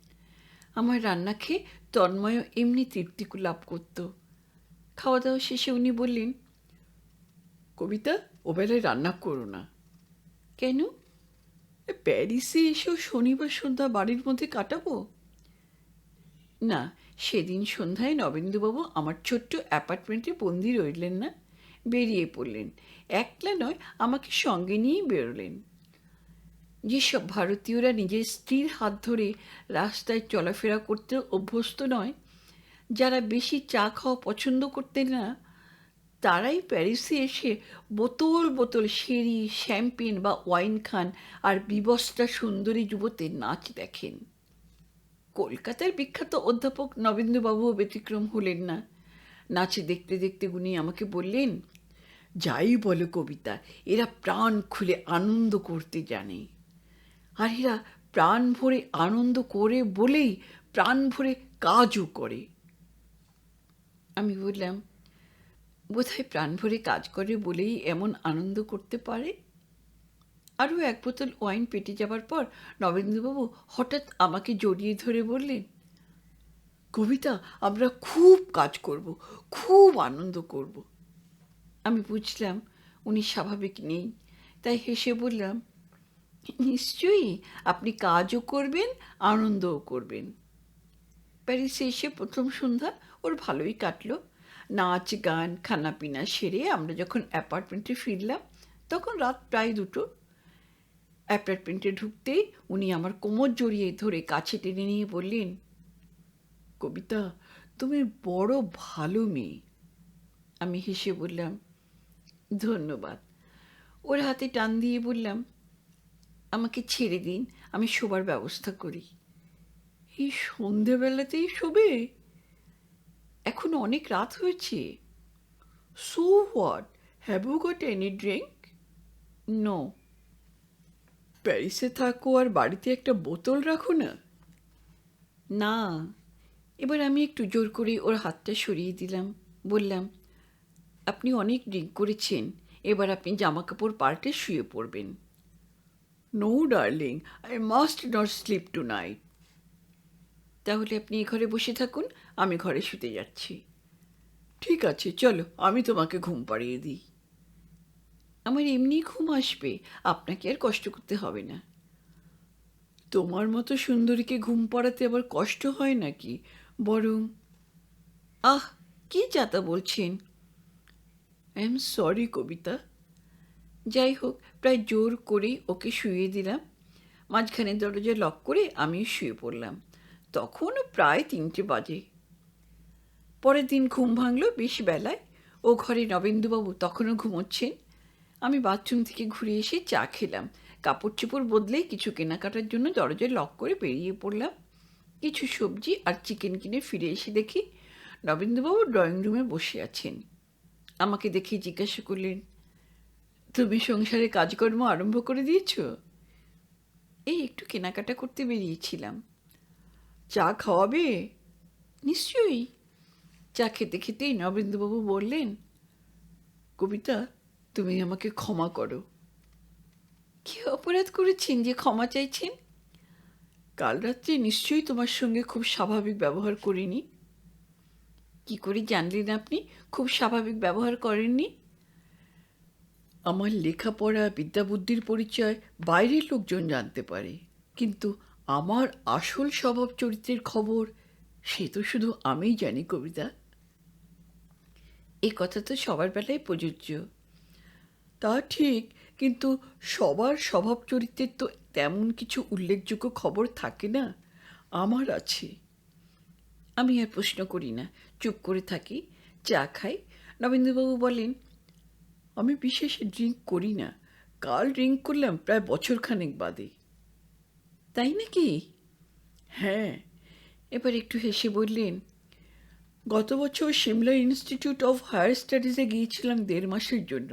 আমার রান্না খেয়ে তন্ময়ও এমনি তৃপ্তি লাভ করত। খাওয়া দাওয়া শেষে উনি বললেন, কবিতা ওবেলায় রান্না করো না। কেন? প্যারিসে এসেও শনিবার সন্ধ্যা বাড়ির মধ্যে কাটাবো? না, সেদিন সন্ধ্যায় নবেন্দুবাবু আমার ছোট্ট অ্যাপার্টমেন্টে বন্দি রইলেন না, বেরিয়ে পড়লেন। একলা নয়, আমাকে সঙ্গে নিয়েই বেরোলেন। যেসব ভারতীয়রা নিজের স্ত্রীর হাত ধরে রাস্তায় চলাফেরা করতে অভ্যস্ত নয়, যারা বেশি চা খাওয়া পছন্দ করতেন না, তারাই প্যারিসে এসে বোতল বোতল শেরি, শ্যাম্পেন বা ওয়াইন খান আর বিবস্ত্রা সুন্দরী যুবতীর নাচ দেখেন। কলকাতার বিখ্যাত অধ্যাপক নবেন্দুবাবুও ব্যতিক্রম হলেন না। নাচ দেখতে দেখতে উনি আমাকে বললেন, যাই বলো কবিতা, এরা প্রাণ খুলে আনন্দ করতে জানে। আর এরা প্রাণ ভরে আনন্দ করে বলেই প্রাণ ভরে কাজও করে। আমি বললাম, বোধহয় প্রাণ ভরে কাজ করে বলেই এমন আনন্দ করতে পারে। আরও এক বোতল ওয়াইন পেটে যাবার পর নবেন্দুবাবু হঠাৎ আমাকে জড়িয়ে ধরে বললেন, কবিতা আমরা খুব কাজ করব, খুব আনন্দ করব। আমি বুঝলাম উনি স্বাভাবিক নেই, তাই হেসে বললাম, নিশ্চয়ই, আপনি কাজও করবেন, আনন্দও করবেন। প্যারিসে এসে প্রথম সন্ধ্যা ওর ভালোই কাটলো। নাচ গান খানাপিনা সেরে আমরা যখন অ্যাপার্টমেন্টে ফিরলাম, তখন রাত প্রায় 2টো। অ্যাপার্টমেন্টে ঢুকতেই উনি আমার কোমর জড়িয়ে ধরে কাছে টেনে নিয়ে বললেন, কবিতা তুমি বড় ভালো মেয়ে। আমি হেসে বললাম, ধন্যবাদ। ওর হাতে টান দিয়ে বললাম, আমাকে ছেড়ে দিন, আমি শোবার ব্যবস্থা করি। এই সন্ধেবেলাতেই শোবে? এখন অনেক রাত হয়েছে। So what, have you got any drink? No. প্যারিসে থাকো আর বাড়িতে একটা বোতল রাখো না? না। এবার আমি একটু জোর করে ওর হাতটা সরিয়ে দিলাম, বললাম, আপনি অনেক ড্রিঙ্ক করেছেন, এবার আপনি জামাকাপড় পাল্টে শুয়ে পড়বেন। No darling, I must not sleep tonight. তাহলে আপনি এ ঘরে বসে থাকুন, আমি ঘরে শুতে যাচ্ছি। ঠিক আছে, চলো আমি তোমাকে ঘুম পাড়িয়ে দিই। আমার এমনি ঘুম আসবে, আপনাকে আর কষ্ট করতে হবে না। তোমার মতো সুন্দরীকে ঘুম পাড়াতে আবার কষ্ট হয় নাকি? বরং, আহ, কি যাতা বলছেন? আই এম সরি কবিতা। যাই হোক, প্রায় জোর করেই ওকে শুইয়ে দিলাম। মাঝখানে দরজা লক করে আমিও শুয়ে পড়লাম। তখন প্রায় 3টে বাজে। পরের দিন ঘুম ভাঙল বেশ বেলায়। ও ঘরে নবেন্দুবাবু তখনও ঘুমোচ্ছেন। আমি বাথরুম থেকে ঘুরে এসে চা খেলাম। কাপড় চোপড় বদলে কিছু কেনাকাটার জন্য দরজায় লক করে বেরিয়ে পড়লাম। কিছু সবজি আর চিকেন কিনে ফিরে এসে দেখি নবেন্দুবাবু ড্রয়িং রুমে বসে আছেন। আমাকে দেখে জিজ্ঞাসা করলেন, তুমি সংসারে কাজকর্ম আরম্ভ করে দিয়েছ? এই একটু কেনাকাটা করতে বেরিয়েছিলাম। চা খাওয়াবে? নিশ্চয়ই। চা খেতে খেতেই নবেন্দুবাবু বললেন, কবিতা তুমি আমাকে ক্ষমা করো। কী অপরাধ করেছেন যে ক্ষমা চাইছেন? কাল রাত্রে নিশ্চয়ই তোমার সঙ্গে খুব স্বাভাবিক ব্যবহার করিনি। কি করে জানলেন আপনি খুব স্বাভাবিক ব্যবহার করেননি? আমার লেখাপড়া বিদ্যাবুদ্ধির পরিচয় বাইরের লোকজন জানতে পারে, কিন্তু আমার আসল স্বভাব চরিত্রের খবর সে তো শুধু আমিই জানি কবিতা। এই কথা তো সবার বেলায় প্রযোজ্য। তা ঠিক, কিন্তু সবার স্বভাব চরিত্রের তো তেমন কিছু উল্লেখযোগ্য খবর থাকে না। আমার আছে। আমি আর প্রশ্ন করি না, চুপ করে থাকি, চা খাই। নবেন্দুবাবু বলেন, আমি বিশেষ ড্রিঙ্ক করি না। কাল ড্রিঙ্ক করলাম প্রায় বছরখানেক বাদে। তাই নাকি? হ্যাঁ। এবার একটু হেসে বললেন, গত বছর সিমলা ইনস্টিটিউট অফ হায়ার স্টাডিজে গিয়েছিলাম 1.5 মাসের জন্য।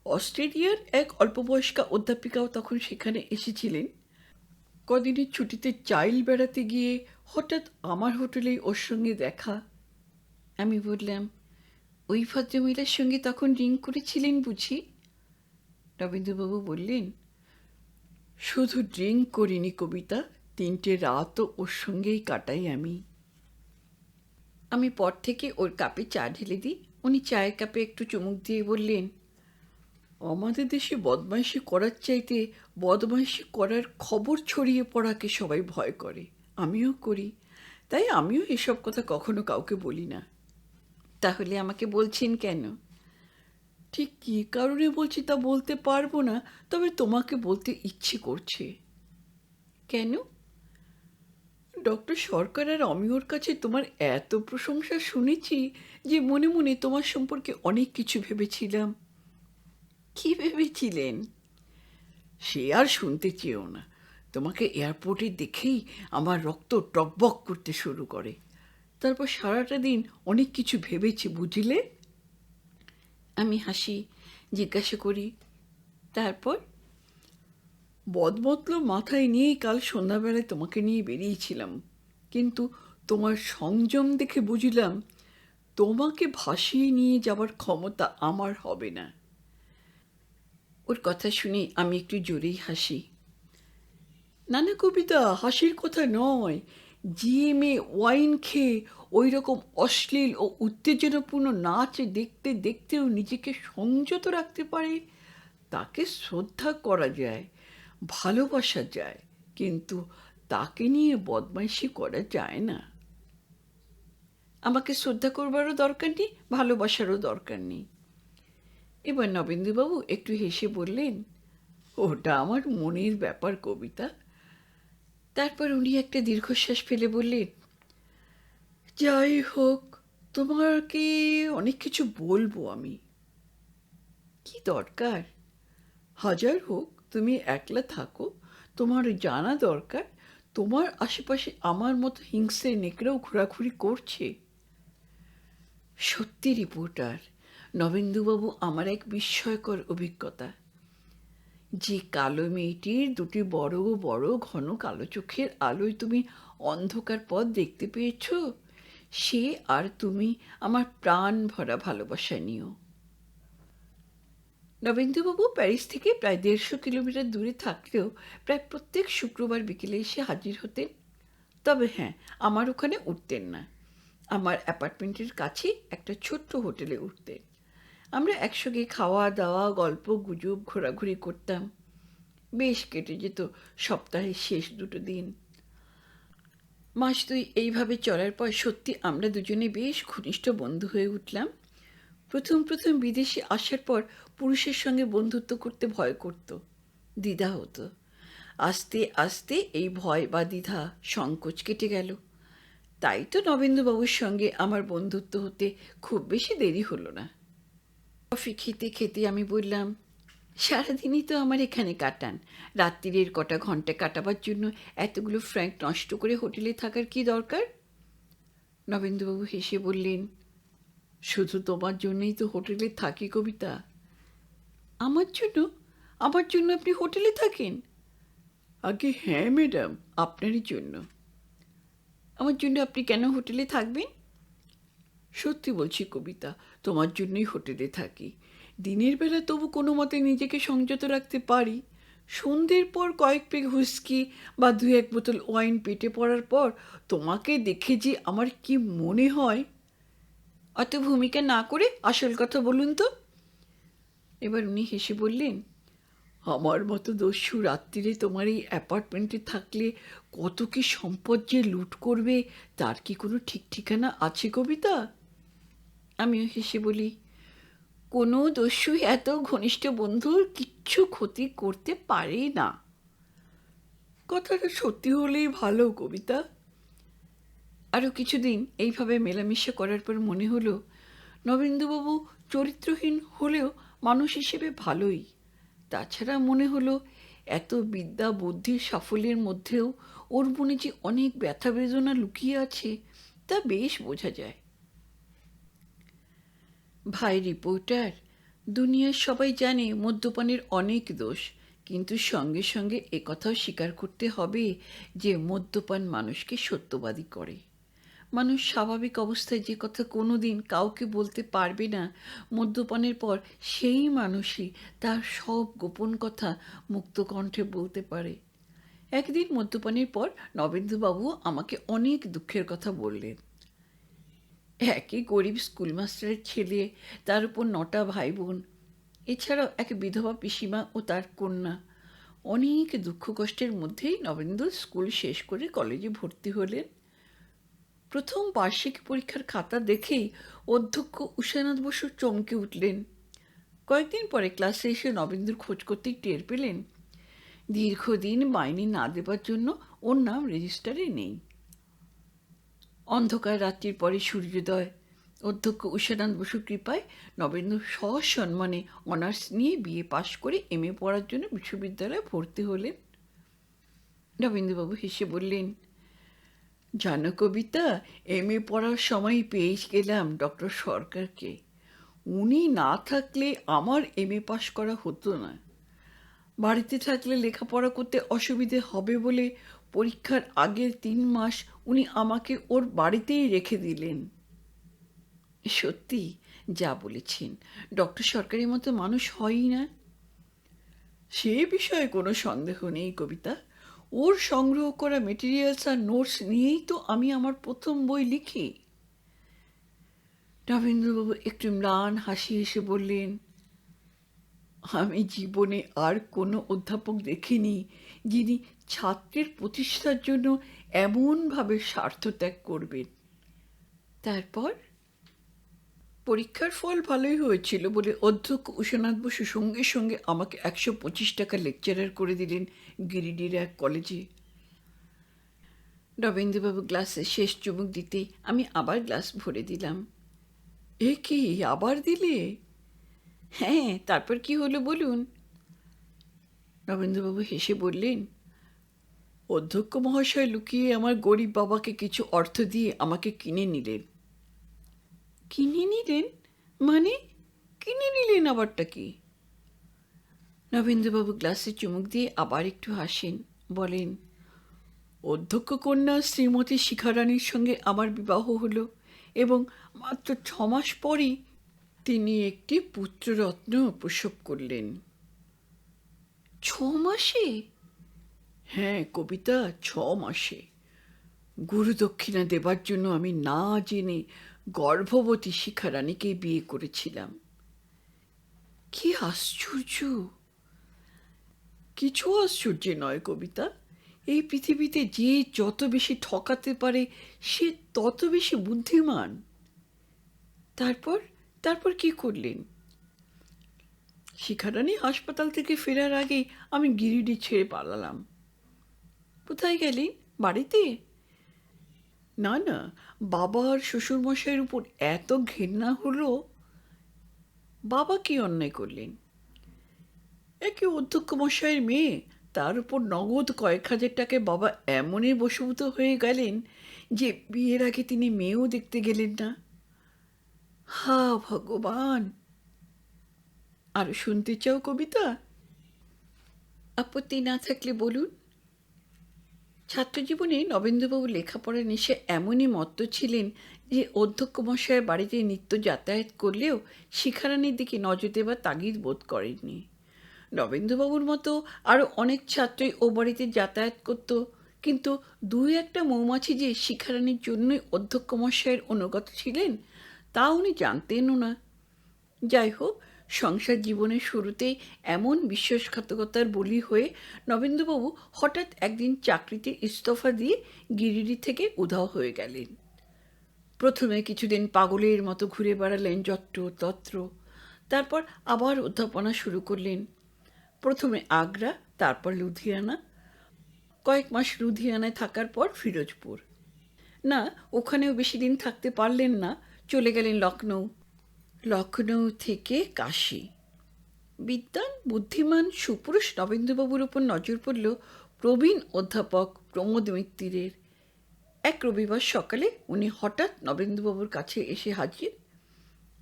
অস্ট্রেলিয়ার এক অল্পবয়স্কা অধ্যাপিকাও তখন সেখানে এসেছিলেন। কদিনের ছুটিতে চাইল বেড়াতে গিয়ে হঠাৎ আমার হোটেলেই ওর সঙ্গে দেখা। আমি বললাম, ওই ভদ্রমহিলার সঙ্গে তখন ড্রিঙ্ক করেছিলেন বুঝি? রবীন্দ্রবাবু বললেন, শুধু ড্রিঙ্ক করিনি কবিতা, 3টে রাতও ওর সঙ্গেই কাটাই আমি। আমি পর থেকে ওর কাপে চা ঢেলে দিই। উনি চায়ের কাপে একটু চুমুক দিয়ে বললেন, আমাদের দেশে বদমাইশি করার চাইতে বদমাইশি করার খবর ছড়িয়ে পড়াকে সবাই ভয় করে। আমিও করি, তাই আমিও এসব কথা কখনো কাউকে বলি না। তাহলে আমাকে বলছেন কেন? ঠিক কী কারণে বলছি তা বলতে পারবো না, তবে তোমাকে বলতে ইচ্ছে করছে। কেন? ডক্টর সরকার আর আমি ওর কাছে তোমার এত প্রশংসা শুনেছি যে মনে মনে তোমার সম্পর্কে অনেক কিছু ভেবেছিলাম। কি ভেবেছিলেন? সে আর শুনতে চেয়েও না। তোমাকে এয়ারপোর্টে দেখেই আমার রক্ত টকবক করতে শুরু করে। তারপর সারাটা দিন অনেক কিছু ভেবেছি, বুঝলে? আমি হাসি, জিজ্ঞাসা করি, তারপর? বদমতলব মাথায় নিয়েই কাল সন্ধ্যাবেলায় তোমাকে নিয়ে বেরিয়েছিলাম, কিন্তু তোমার সংযম দেখে বুঝলাম তোমাকে ভাসিয়ে নিয়ে যাবার ক্ষমতা আমার হবে না। ওর কথা শুনে আমি একটু জোরেই হাসি। না না কবিতা, হাসির কথা নয়। যে মেয়ে ওয়াইন খেয়ে ওই রকম অশ্লীল ও উত্তেজনাপূর্ণ নাচ দেখতে দেখতেও নিজেকে সংযত রাখতে পারে, তাকে শ্রদ্ধা করা যায়, ভালোবাসা যায়, কিন্তু তাকে নিয়ে বদমাইশি করা যায় না। আমাকে শ্রদ্ধা করবারও দরকার নেই, ভালোবাসারও দরকার নেই। এবার নবেন্দুবাবু একটু হেসে বললেন, ওটা আমার মনের ব্যাপার কবিতা। তারপর উনি একটা দীর্ঘশ্বাস ফেলে বললেন, যাই হোক, তোমাকে অনেক কিছু বলবো আমি। কি দরকার? হাজার হোক, তুমি একলা থাকো, তোমার জানা দরকার তোমার আশেপাশে আমার মতো হিংস্রে নেকড়েও ঘোরাঘুরি করছে। সত্যি রিপোর্টার, নবেন্দুবাবু আমার এক বিস্ময়কর অভিজ্ঞতা। যে কালো মেয়েটির দুটি বড় বড় ঘন কালো চোখের আলোয় তুমি অন্ধকার পথ দেখতে পেয়েছ, সে আর তুমি আমার প্রাণ ভরা ভালোবাসা নিও। নবেন্দুবাবু প্যারিস থেকে প্রায় 150 কিলোমিটার দূরে থাকলেও প্রায় প্রত্যেক শুক্রবার বিকেলে এসে হাজির হতেন। তবে হ্যাঁ, আমার ওখানে উঠতেন না, আমার অ্যাপার্টমেন্টের কাছে একটা ছোট্ট হোটেলে উঠতেন। আমরা একসঙ্গে খাওয়া দাওয়া, গল্প গুজব, ঘোরাঘুরি করতাম। বেশ কেটে যেত সপ্তাহের শেষ 2টো দিন। মাস 2 এইভাবে চলার পর সত্যি আমরা দুজনে বেশ ঘনিষ্ঠ বন্ধু হয়ে উঠলাম। প্রথম প্রথম বিদেশে আসার পর পুরুষের সঙ্গে বন্ধুত্ব করতে ভয় করত, দ্বিধা হতো। আস্তে আস্তে এই ভয় বা দ্বিধা সংকোচ কেটে গেল। তাই তো নবেন্দুবাবুর সঙ্গে আমার বন্ধুত্ব হতে খুব বেশি দেরি হলো না। কফি খেতে খেতে আমি বললাম, সারাদিনই তো আমার এখানে কাটান, রাত্রিরের কটা ঘন্টা কাটাবার জন্য এতগুলো ফ্র্যাঙ্ক নষ্ট করে হোটেলে থাকার কি দরকার? নবেন্দুবাবু হেসে বললেন, শুধু তোমার জন্যই তো হোটেলে থাকি কবিতা। আমার জন্য? আমার জন্য আপনি হোটেলে থাকেন? আগে হ্যাঁ ম্যাডাম, আপনারই জন্য। আমার জন্য আপনি কেন হোটেলে থাকবেন? সত্যি বলছি কবিতা, তোমার জন্যই হোটেলে থাকি। দিনের বেলা তবু কোনো মতে নিজেকে সংযত রাখতে পারি। সন্ধ্যের পর কয়েক পেগ হুইস্কি বা 2-1 বোতল ওয়াইন পেটে পড়ার পর তোমাকে দেখে যে আমার কি মনে হয়। অত ভূমিকা না করে আসল কথা বলুন তো। এবার উনি হেসে বললেন, আমার মতো দস্যু রাত্রিরে তোমার এই অ্যাপার্টমেন্টে থাকলে কত কি সম্পদ যে লুট করবে তার কি কোনো ঠিক ঠিকানা আছে কবিতা? আমিও হেসে বলি, কোনো দস্যু এত ঘনিষ্ঠ বন্ধুর কিচ্ছু ক্ষতি করতে পারে না। কথাটা সত্যি হলেই ভালো কবিতা। আরও কিছুদিন এইভাবে মেলামেশা করার পর মনে হলো নবেন্দুবাবু চরিত্রহীন হলেও মানুষ হিসেবে ভালোই। তাছাড়া মনে হলো এত বিদ্যা বুদ্ধির সাফল্যের মধ্যেও ওর মনে যে অনেক ব্যথা বেদনা লুকিয়ে আছে তা বেশ বোঝা যায়। ভাই রিপোর্টার, দুনিয়ার সবাই জানে মদ্যপানের অনেক দোষ, কিন্তু সঙ্গে সঙ্গে একথাও স্বীকার করতে হবে যে মদ্যপান মানুষকে সত্যবাদী করে। মানুষ স্বাভাবিক অবস্থায় যে কথা কোনো দিন কাউকে বলতে পারবে না, মদ্যপানের পর সেই মানুষই তার সব গোপন কথা মুক্ত কণ্ঠে বলতে পারে। একদিন মদ্যপানের পর নবেন্দুবাবু আমাকে অনেক দুঃখের কথা বললেন। একই গরিব স্কুলমাস্টারের ছেলে, তার উপর 9টা ভাই বোন, এছাড়াও এক বিধবা পিসিমা ও তার কন্যা। অনেক দুঃখ কষ্টের মধ্যেই নবেন্দু স্কুল শেষ করে কলেজে ভর্তি হলেন। প্রথম বার্ষিক পরীক্ষার খাতা দেখেই অধ্যক্ষ উষানাথ বসু চমকে উঠলেন। কয়েকদিন পরে ক্লাসে এসে নবেন্দুর খোঁজ করতেই টের পেলেন দীর্ঘদিন মাইনে না দেবার জন্য ওর নাম রেজিস্টারে নেই। অন্ধকার রাত্রির পরে সূর্যোদয়। অধ্যক্ষ উষানাথ বসুর কৃপায় নবেন্দু সসম্মানে অনার্স নিয়ে বিএ পাশ করে এমএ পড়ার জন্য বিশ্ববিদ্যালয়ে ভর্তি হলেন। নবেন্দুবাবু হেসে বললেন, জানো কবিতা, এমএ পড়ার সময় পেয়ে গেলাম ডক্টর সরকারকে। উনি না থাকলে আমার এমএ পাশ করা হতো না। বাড়িতে থাকলে লেখাপড়া করতে অসুবিধে হবে বলে পরীক্ষার আগের 3 মাস উনি আমাকে ওর বাড়িতেই রেখে দিলেন। সত্যি যা বলেছেন, ডক্টর সরকারের মতো মানুষ হয়ই না। সে বিষয়ে কোনো সন্দেহ নেই কবিতা। ওর সংগ্রহ করা মেটেরিয়ালস আর নোটস নিয়েই তো আমি আমার প্রথম বই লিখি। নবেন্দ্রবাবু একটু ম্লান হাসি হেসে বললেন, আমি জীবনে আর কোনো অধ্যাপক দেখিনি যিনি ছাত্রের প্রতিষ্ঠার জন্য এমনভাবে স্বার্থত্যাগ করবেন। তারপর পরীক্ষার ফল ভালোই হয়েছিল বলে অধ্যক্ষ উষানাথ বসু সঙ্গে সঙ্গে আমাকে 125 টাকা লেকচারার করে দিলেন গিরিডির এক কলেজে। নবেন্দ্রবাবু গ্লাসে শেষ চুমুক দিতেই আমি আবার গ্লাস ভরে দিলাম। এ কি, আবার দিলে? হ্যাঁ, তারপর কি হলো বলুন? নবেন্দ্রবাবু হেসে বললেন, অধ্যক্ষ মহাশয় লুকিয়ে আমার গরিব বাবাকে কিছু অর্থ দিয়ে আমাকে কিনে নিলেন। কিনে নিলেন মানে? কিনে নিলেন আবারটা কি? নবেন্দ্রবাবু গ্লাসে চুমুক দিয়ে আবার একটু হাসেন, বলেন, অধ্যক্ষ কন্যা শ্রীমতী শিখারানীর সঙ্গে আমার বিবাহ হলো এবং মাত্র 6 মাস পরই তিনি একটি পুত্ররত্ন প্রসব করলেন। 6 মাসে? হ্যাঁ কবিতা, 6 মাসে। গুরুদক্ষিণা দেবার জন্য আমি না জেনে গর্ভবতী শিখারানীকে বিয়ে করেছিলাম। কি আশ্চর্য! কিছু আশ্চর্য নয় কবিতা। এই পৃথিবীতে যে যত বেশি ঠকাতে পারে সে তত বেশি বুদ্ধিমান। তারপর তারপর কি করলেন? শিখারানী হাসপাতাল থেকে ফেরার আগেই আমি গিরিডি ছেড়ে পালালাম। কোথায় গেলেন? বাড়িতে? না না, বাবা আর শ্বশুরমশাইয়ের উপর এত ঘেন্না হলো। বাবা কি অন্যায় করলেন? একে অধ্যক্ষ মশাইয়ের মেয়ে, তার উপর নগদ কয়েক হাজার টাকায় বাবা এমনই বশীভূত হয়ে গেলেন যে বিয়ের আগে তিনি মেয়েও দেখতে গেলেন না। হা ভগবান! আরো শুনতে চাও কবিতা? আপত্তি না থাকলে বলুন। ছাত্রজীবনে নবেন্দ্রবাবু লেখাপড়া নেশে এমনই মত্ত ছিলেন যে অধ্যক্ষ মশাইয়ের বাড়িতে নিত্য যাতায়াত করলেও শিখারানীর দিকে নজর দেবার তাগিদ বোধ করেননি। নবেন্দ্রবাবুর মতো আরও অনেক ছাত্রই ও বাড়িতে যাতায়াত করত, কিন্তু 2-1টা মৌমাছি যে শিখারানীর জন্যই অধ্যক্ষ মশাইয়ের অনুগত ছিলেন তা উনি জানতেনও না। যাই হোক, সংসার জীবনের শুরুতেই এমন বিশ্বাসঘাতকতার বলি হয়ে নবেন্দ্রবাবু হঠাৎ একদিন চাকরিতে ইস্তফা দিয়ে গিরিডি থেকে উধাও হয়ে গেলেন। প্রথমে কিছুদিন পাগলের মতো ঘুরে বেড়ালেন যত্র তত্র, তারপর আবার অধ্যাপনা শুরু করলেন। প্রথমে আগ্রা, তারপর লুধিয়ানা। কয়েক মাস লুধিয়ানায় থাকার পর ফিরোজপুর। না, ওখানেও বেশি দিন থাকতে পারলেন না, চলে গেলেন লখনৌ। লখনৌ থেকে কাশী। বিদ্বান, বুদ্ধিমান, সুপুরুষ নবেন্দ্রবাবুর উপর নজর পড়ল প্রবীণ অধ্যাপক প্রমোদ মিত্তিরের। এক রবিবার সকালে উনি হঠাৎ নবেন্দ্রবাবুর কাছে এসে হাজির।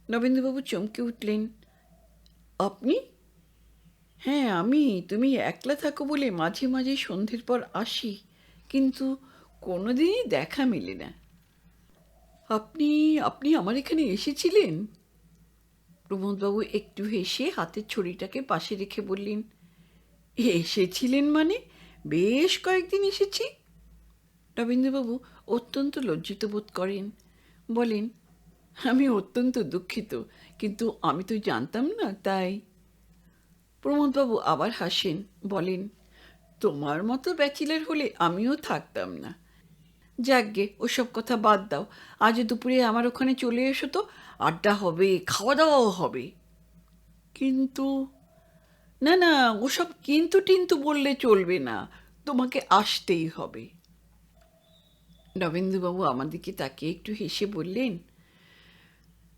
নবেন্দ্রবাবু চমকে উঠলেন। আপনি? হ্যাঁ আমি। তুমি একলা থাকো বলে মাঝে মাঝে সন্ধ্যের পর আসি, কিন্তু কোনোদিনই দেখা মেলে না। আপনি আপনি আমার এখানে এসেছিলেন? প্রমোদবাবু একটু হেসে হাতের ছড়িটাকে পাশে রেখে বললেন, এসেছিলেন মানে? বেশ কয়েকদিন এসেছি। রবীন্দ্রবাবু অত্যন্ত লজ্জিত বোধ করেন, বলেন, আমি অত্যন্ত দুঃখিত, কিন্তু আমি তো জানতাম না, তাই। প্রমোদবাবু আবার হাসেন, বলেন, তোমার মতো ব্যাচেলার হলে আমিও থাকতাম না। যাকগে, ওসব কথা বাদ দাও। আজ দুপুরে আমার ওখানে চলে এসো তো, আড্ডা হবে, খাওয়া দাওয়াও হবে। কিন্তু, না না, ওসব কিন্তু টিন্তু বললে চলবে না, তোমাকে আসতেই হবে। নবেন্দুবাবু আমার দিকে তাকিয়ে একটু হেসে বললেন,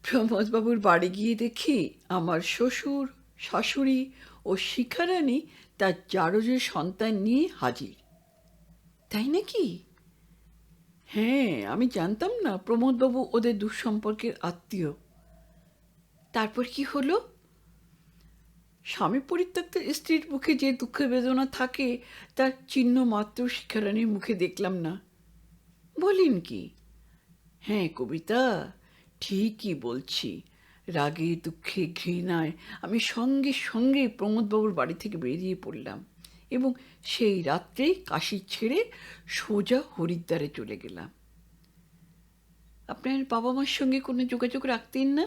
প্রমোদবাবুর বাড়ি গিয়ে দেখি আমার শ্বশুর, শাশুড়ি ও শিখারানী তার জারজের সন্তান নিয়ে হাজির। তাই নাকি? হ্যাঁ, আমি জানতাম না প্রমোদবাবু ওদের দুঃসম্পর্কের আত্মীয়। তারপর কি হলো? স্বামী পরিত্যক্ত স্ত্রীর মুখে যে দুঃখ বেদনা থাকে তার চিহ্ন মাত্র শিখারানীর মুখে দেখলাম না। বলেন কি? হ্যাঁ কবিতা, ঠিকই বলছি। রাগে দুঃখে ঘৃণায় আমি সঙ্গে সঙ্গে প্রমোদবাবুর বাড়ি থেকে বেরিয়ে পড়লাম এবং সেই রাত্রেই কাশী ছেড়ে সোজা হরিদ্বারে চলে গেলাম। আপনার বাবা মার সঙ্গে কোনো যোগাযোগ রাখতেন না?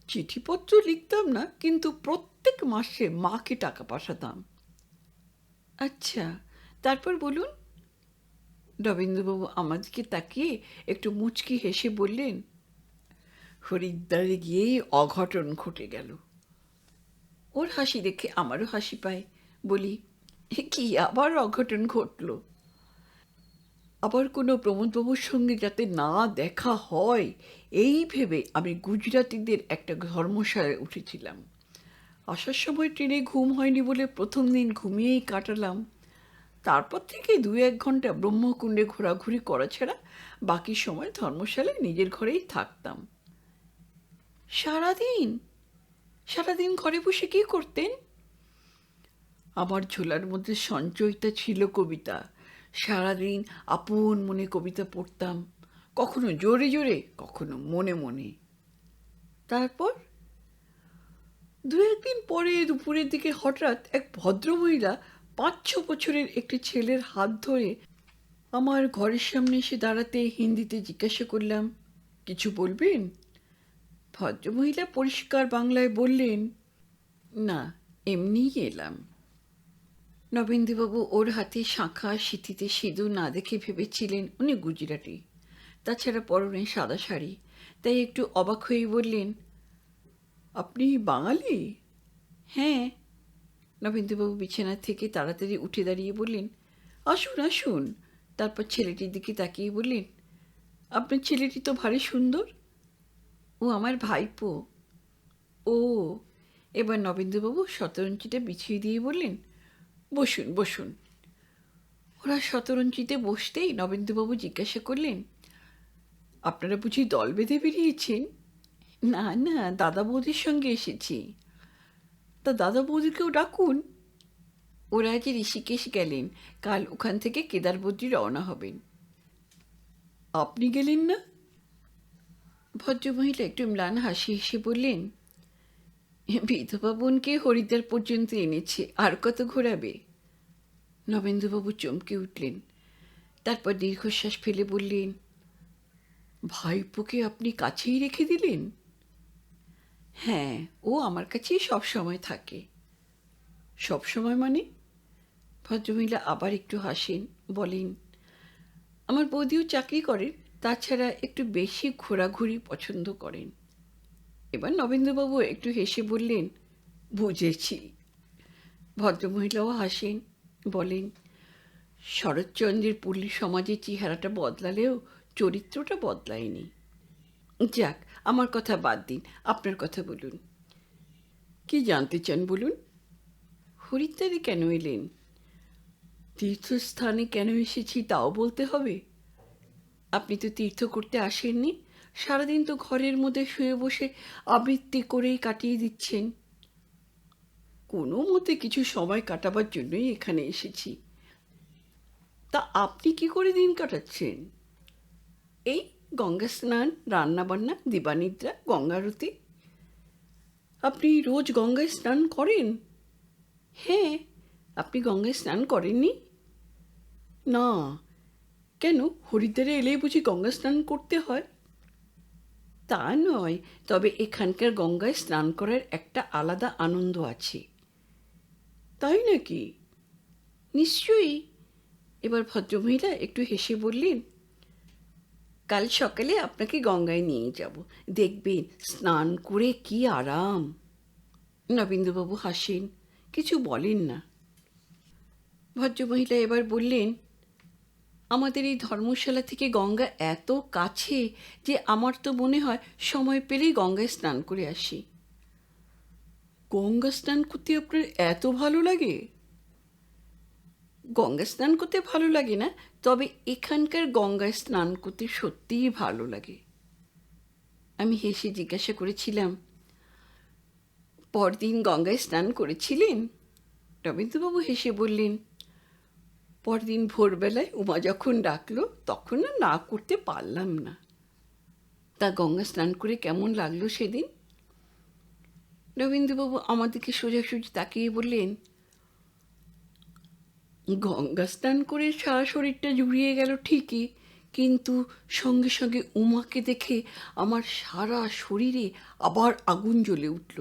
চিঠিপত্র লিখতাম না, কিন্তু প্রত্যেক মাসে মাকে টাকা পাঠাতাম। আচ্ছা, তারপর বলুন। রবীন্দ্রবাবু আমাদেরকে তাকিয়ে একটু মুচকি হেসে বললেন, হরিদ্বারে গিয়েই অঘটন ঘটে গেল। ওর হাসি দেখে আমারও হাসি পায়। বলি, কি আবার অঘটন ঘটল? আবার কোনো প্রমোদবাবুর সঙ্গে যাতে না দেখা হয় এই ভেবে আমি গুজরাটিদের একটা ধর্মশালায় উঠেছিলাম। আসার সময় ট্রেনে ঘুম হয়নি বলে প্রথম দিন ঘুমিয়েই কাটালাম। তারপর থেকে 2-1 ঘন্টা ব্রহ্মকুণ্ডে ঘোরাঘুরি করা ছাড়া বাকি সময় ধর্মশালায় নিজের ঘরেই থাকতাম। সারাদিন? সারাদিন ঘরে বসে কী করতেন? আমার ঝোলার মধ্যে সঞ্চয়টা ছিল কবিতা। সারাদিন আপন মনে কবিতা পড়তাম, কখনো জোরে জোরে, কখনো মনে মনে। তারপর 2-1 দিন পরে দুপুরের দিকে হঠাৎ এক ভদ্রমহিলা 5-6 বছরের একটি ছেলের হাত ধরে আমার ঘরের সামনে এসে দাঁড়াতে হিন্দিতে জিজ্ঞাসা করলাম, কিছু বলবেন? ভদ্রমহিলা পরিষ্কার বাংলায় বললেন, না, এমনিই এলাম। নবেন্দুবাবু ওর হাতে শাঁখা সিঁথিতে সিঁদুর না দেখে ভেবেছিলেন উনি গুজরাটি, তাছাড়া পরনে সাদা শাড়ি, তাই একটু অবাক হয়ে বললেন, আপনি বাঙালি? হ্যাঁ। নবেন্দুবাবু বিছানা থেকে তাড়াতাড়ি উঠে দাঁড়িয়ে বললেন, আসুন আসুন। তারপর ছেলেটির দিকে তাকিয়ে বললেন, আপনার ছেলেটি তো ভারী সুন্দর। ও আমার ভাইপো। ও। এবার নবেন্দুবাবু শতরঞ্চিটা বিছিয়ে দিয়ে বললেন, বসুন বসুন। ওরা শতরঞ্চিতে বসতেই নবেন্দুবাবু জিজ্ঞাসা করলেন, আপনারা বুঝি দল বেঁধে বেরিয়েছেন? না না, দাদা বৌদির সঙ্গে এসেছি। তা দাদা বৌদিকেও ডাকুন। ওরা আজ ঋষিকেশ গেলেন, কাল ওখান থেকে কেদারবদ্রী রওনা হবেন। আপনি গেলেন না? ভদ্রমহিলা একটু ম্লান হাসি হেসে বললেন, বিধবা বোনকে হরিদ্বার পর্যন্ত এনেছে, আর কত ঘোরাবে? নবেন্দুবাবু চমকে উঠলেন, তারপর দীর্ঘশ্বাস ফেলে বললেন, ভাইপোকে আপনি কাছেই রেখে দিলেন? হ্যাঁ, ও আমার কাছেই সব সময় থাকে। সব সময় মানে? ভদ্রমহিলা আবার একটু হাসেন, বলেন, আমার বৌদিও চাকরি করেন, তাছাড়া একটু বেশি ঘোরাঘুরি পছন্দ করেন। এবার নবেন্দুবাবু একটু হেসে বললেন, বুঝেছি। ভদ্রমহিলাও হাসেন, বলেন, শরৎচন্দ্রের পল্লী সমাজের চেহারাটা বদলালেও চরিত্রটা বদলায়নি। যাক, আমার কথা বাদ দিন, আপনার কথা বলুন। কি জানতে চান বলুন? হরিদ্বারে কেন এলেন? তীর্থস্থানে কেন এসেছি তাও বলতে হবে? আপনি তো তীর্থ করতে আসেননি, সারাদিন তো ঘরের মধ্যে শুয়ে বসে আবৃত্তি করেই কাটিয়ে দিচ্ছেন। কোনো মতে কিছু সময় কাটাবার জন্যই এখানে এসেছি। তা আপনি কি করে দিন কাটাচ্ছেন? এই গঙ্গা স্নান, রান্নাবান্না, দিবানিদ্রা, গঙ্গারতি। আপনি রোজ গঙ্গায় স্নান করেন? হ্যাঁ। আপনি গঙ্গায় স্নান করেননি? না। কেন, হরিদ্বারে এলেই বুঝি গঙ্গা স্নান করতে হয়? তা নয়, তবে এখানকার গঙ্গায় স্নান করার একটা আলাদা আনন্দ আছে। তাই নাকি? নিশ্চয়ই। এবার ভদ্রমহিলা একটু হেসে বললেন, কাল সকালে আপনাকে গঙ্গায় নিয়ে যাব, দেখবেন স্নান করে কি আরাম। নবীনবাবু হাসেন, কিছু বলেন না। ভদ্রমহিলা এবার বললেন, আমাদের এই ধর্মশালা থেকে গঙ্গা এত কাছে যে আমার তো মনে হয় সময় পেলেই গঙ্গায় স্নান করে আসি। গঙ্গা স্নান করতে আপনার এত ভালো লাগে? গঙ্গা স্নান করতে ভালো লাগে না, তবে এখানকার গঙ্গায় স্নান করতে সত্যিই ভালো লাগে। আমি হেসে জিজ্ঞাসা করেছিলাম, পরদিন গঙ্গায় স্নান করেছিলেন? রবীন্দ্রবাবু হেসে বললেন, পরদিন ভোরবেলায় উমা যখন ডাকলো তখন না করতে পারলাম না। তা গঙ্গা স্নান করে কেমন লাগলো সেদিন? রবীন্দ্রবাবু আমাদেরকে সোজাসুজি তাকিয়ে বললেন, গঙ্গা স্নান করে সারা শরীরটা জুড়িয়ে গেল ঠিকই, কিন্তু সঙ্গে সঙ্গে উমাকে দেখে আমার সারা শরীরে আবার আগুন জ্বলে উঠল।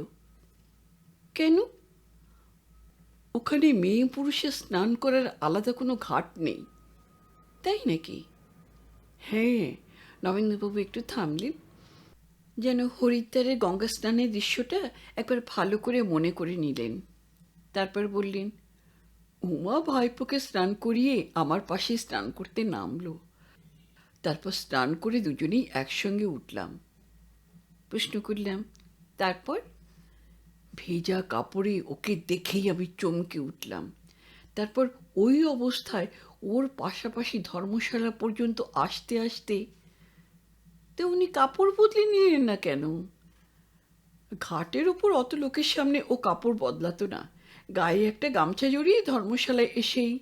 কেন? ওখানে মেয়ে পুরুষের স্নান করার আলাদা কোনো ঘাট নেই। তাই নাকি? হ্যাঁ। নবেন্দ্রবাবু একটু থামলেন, যেন হরিদ্বারের গঙ্গা স্নানের দৃশ্যটা একবার ভালো করে মনে করে নিলেন। তারপর বললেন, উমা ভাইপোকে স্নান করিয়ে আমার পাশে স্নান করতে নামলো। তারপর স্নান করে দুজনেই একসঙ্গে উঠলাম। প্রশ্ন করলাম, তারপর? ভেজা কাপড়ে ওকে দেখেই আমি চমকে উঠলাম। তারপর ওই অবস্থায় ওর পাশাপাশি ধর্মশালা পর্যন্ত আসতে আসতে, তো উনি কাপড় বদলে নিলেন না কেন? ঘাটের ওপর অত লোকের সামনে ও কাপড় বদলাতো না, গায়ে একটা গামছা জড়িয়ে ধর্মশালায় এসেই।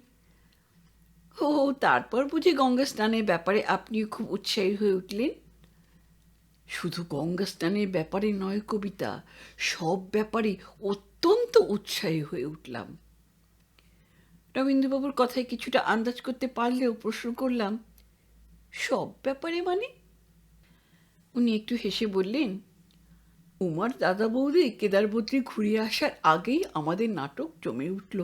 ও, তারপর বুঝি গঙ্গা স্নানের ব্যাপারে আপনিও খুব উৎসাহী হয়ে উঠলেন? শুধু গঙ্গা স্নানের ব্যাপারে নয় কবিতা, সব ব্যাপারে অত্যন্ত উৎসাহী হয়ে উঠলাম। রবীন্দ্রবাবুর কথায় কিছুটা আন্দাজ করতে পারলেও প্রশ্ন করলাম, সব ব্যাপারে মানে? উনি একটু হেসে বললেন, উমার দাদা বৌদি কেদারবদ্রী ঘুরিয়ে আসার আগেই আমাদের নাটক জমে উঠল।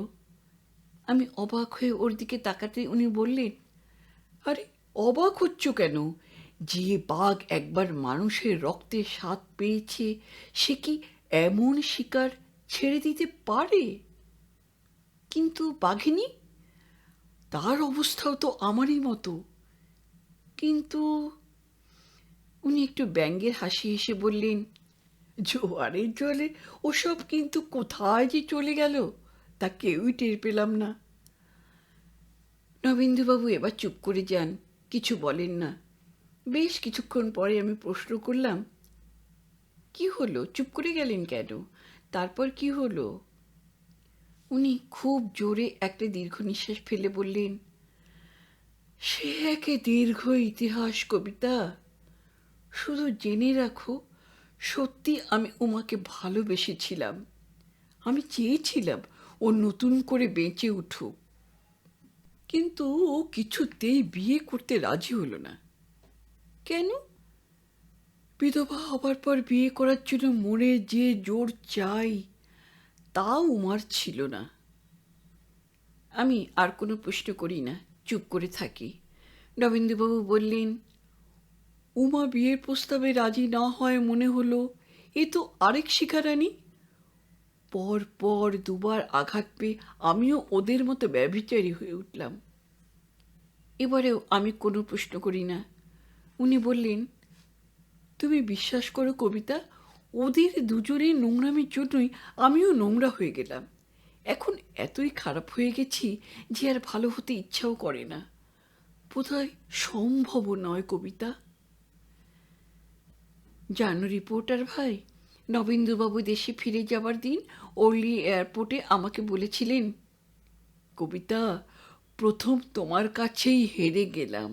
আমি অবাক হয়ে ওর দিকে তাকাতে উনি বললেন, আরে অবাক হচ্ছ কেন? যে বাঘ একবার মানুষের রক্তে স্বাদ পেয়েছে সে কি এমন শিকার ছেড়ে দিতে পারে? কিন্তু বাঘিনী, তার অবস্থাও তো আমারই মতো। কিন্তু উনি একটু ব্যঙ্গের হাসি হেসে বললেন, জোয়ারের জলে ওসব কিন্তু কোথায় যে চলে গেল তা কেউই টের পেলাম না। নবীন্দ্রবাবু এবার চুপ করে যান, কিছু বলেন না। বেশ কিছুক্ষণ পরে আমি প্রশ্ন করলাম, কি হলো, চুপ করে গেলেন কেন? তারপর কি হলো? উনি খুব জোরে একটা দীর্ঘ নিঃশ্বাস ফেলে বললেন, সে একে দীর্ঘ ইতিহাস কবিতা। শুধু জেনে রাখো, সত্যি আমি উমাকে ভালোবেসেছিলাম। আমি চেয়েছিলাম ও নতুন করে বেঁচে উঠুক, কিন্তু ও কিছুতেই বিয়ে করতে রাজি হলো না। কেন? বিধবা হবার পর বিয়ে করার জন্য মনে যে জোর চাই তা উমার ছিল না। আমি আর কোনো প্রশ্ন করি না, চুপ করে থাকি। রবীন্দ্রবাবু বললেন, উমা বিয়ের প্রস্তাবে রাজি না হয় মনে হলো এ তো আরেক শিখারানি। পর পর দুবার আঘাত পেয়ে আমিও ওদের মতো ব্যভিচারী হয়ে উঠলাম। এবারেও আমি কোনো প্রশ্ন করি না। উনি বললেন, তুমি বিশ্বাস করো কবিতা, ওদের দুজনের নোংরামির জন্যই আমিও নোংরা হয়ে গেলাম। এখন এতই খারাপ হয়ে গেছি যে আর ভালো হতে ইচ্ছাও করে না। বোধহয় সম্ভবও নয় কবিতা। জানো রিপোর্টার ভাই, নবেন্দুবাবু দেশে ফিরে যাবার দিন ওর্লি এয়ারপোর্টে আমাকে বলেছিলেন, কবিতা, প্রথম তোমার কাছেই হেরে গেলাম,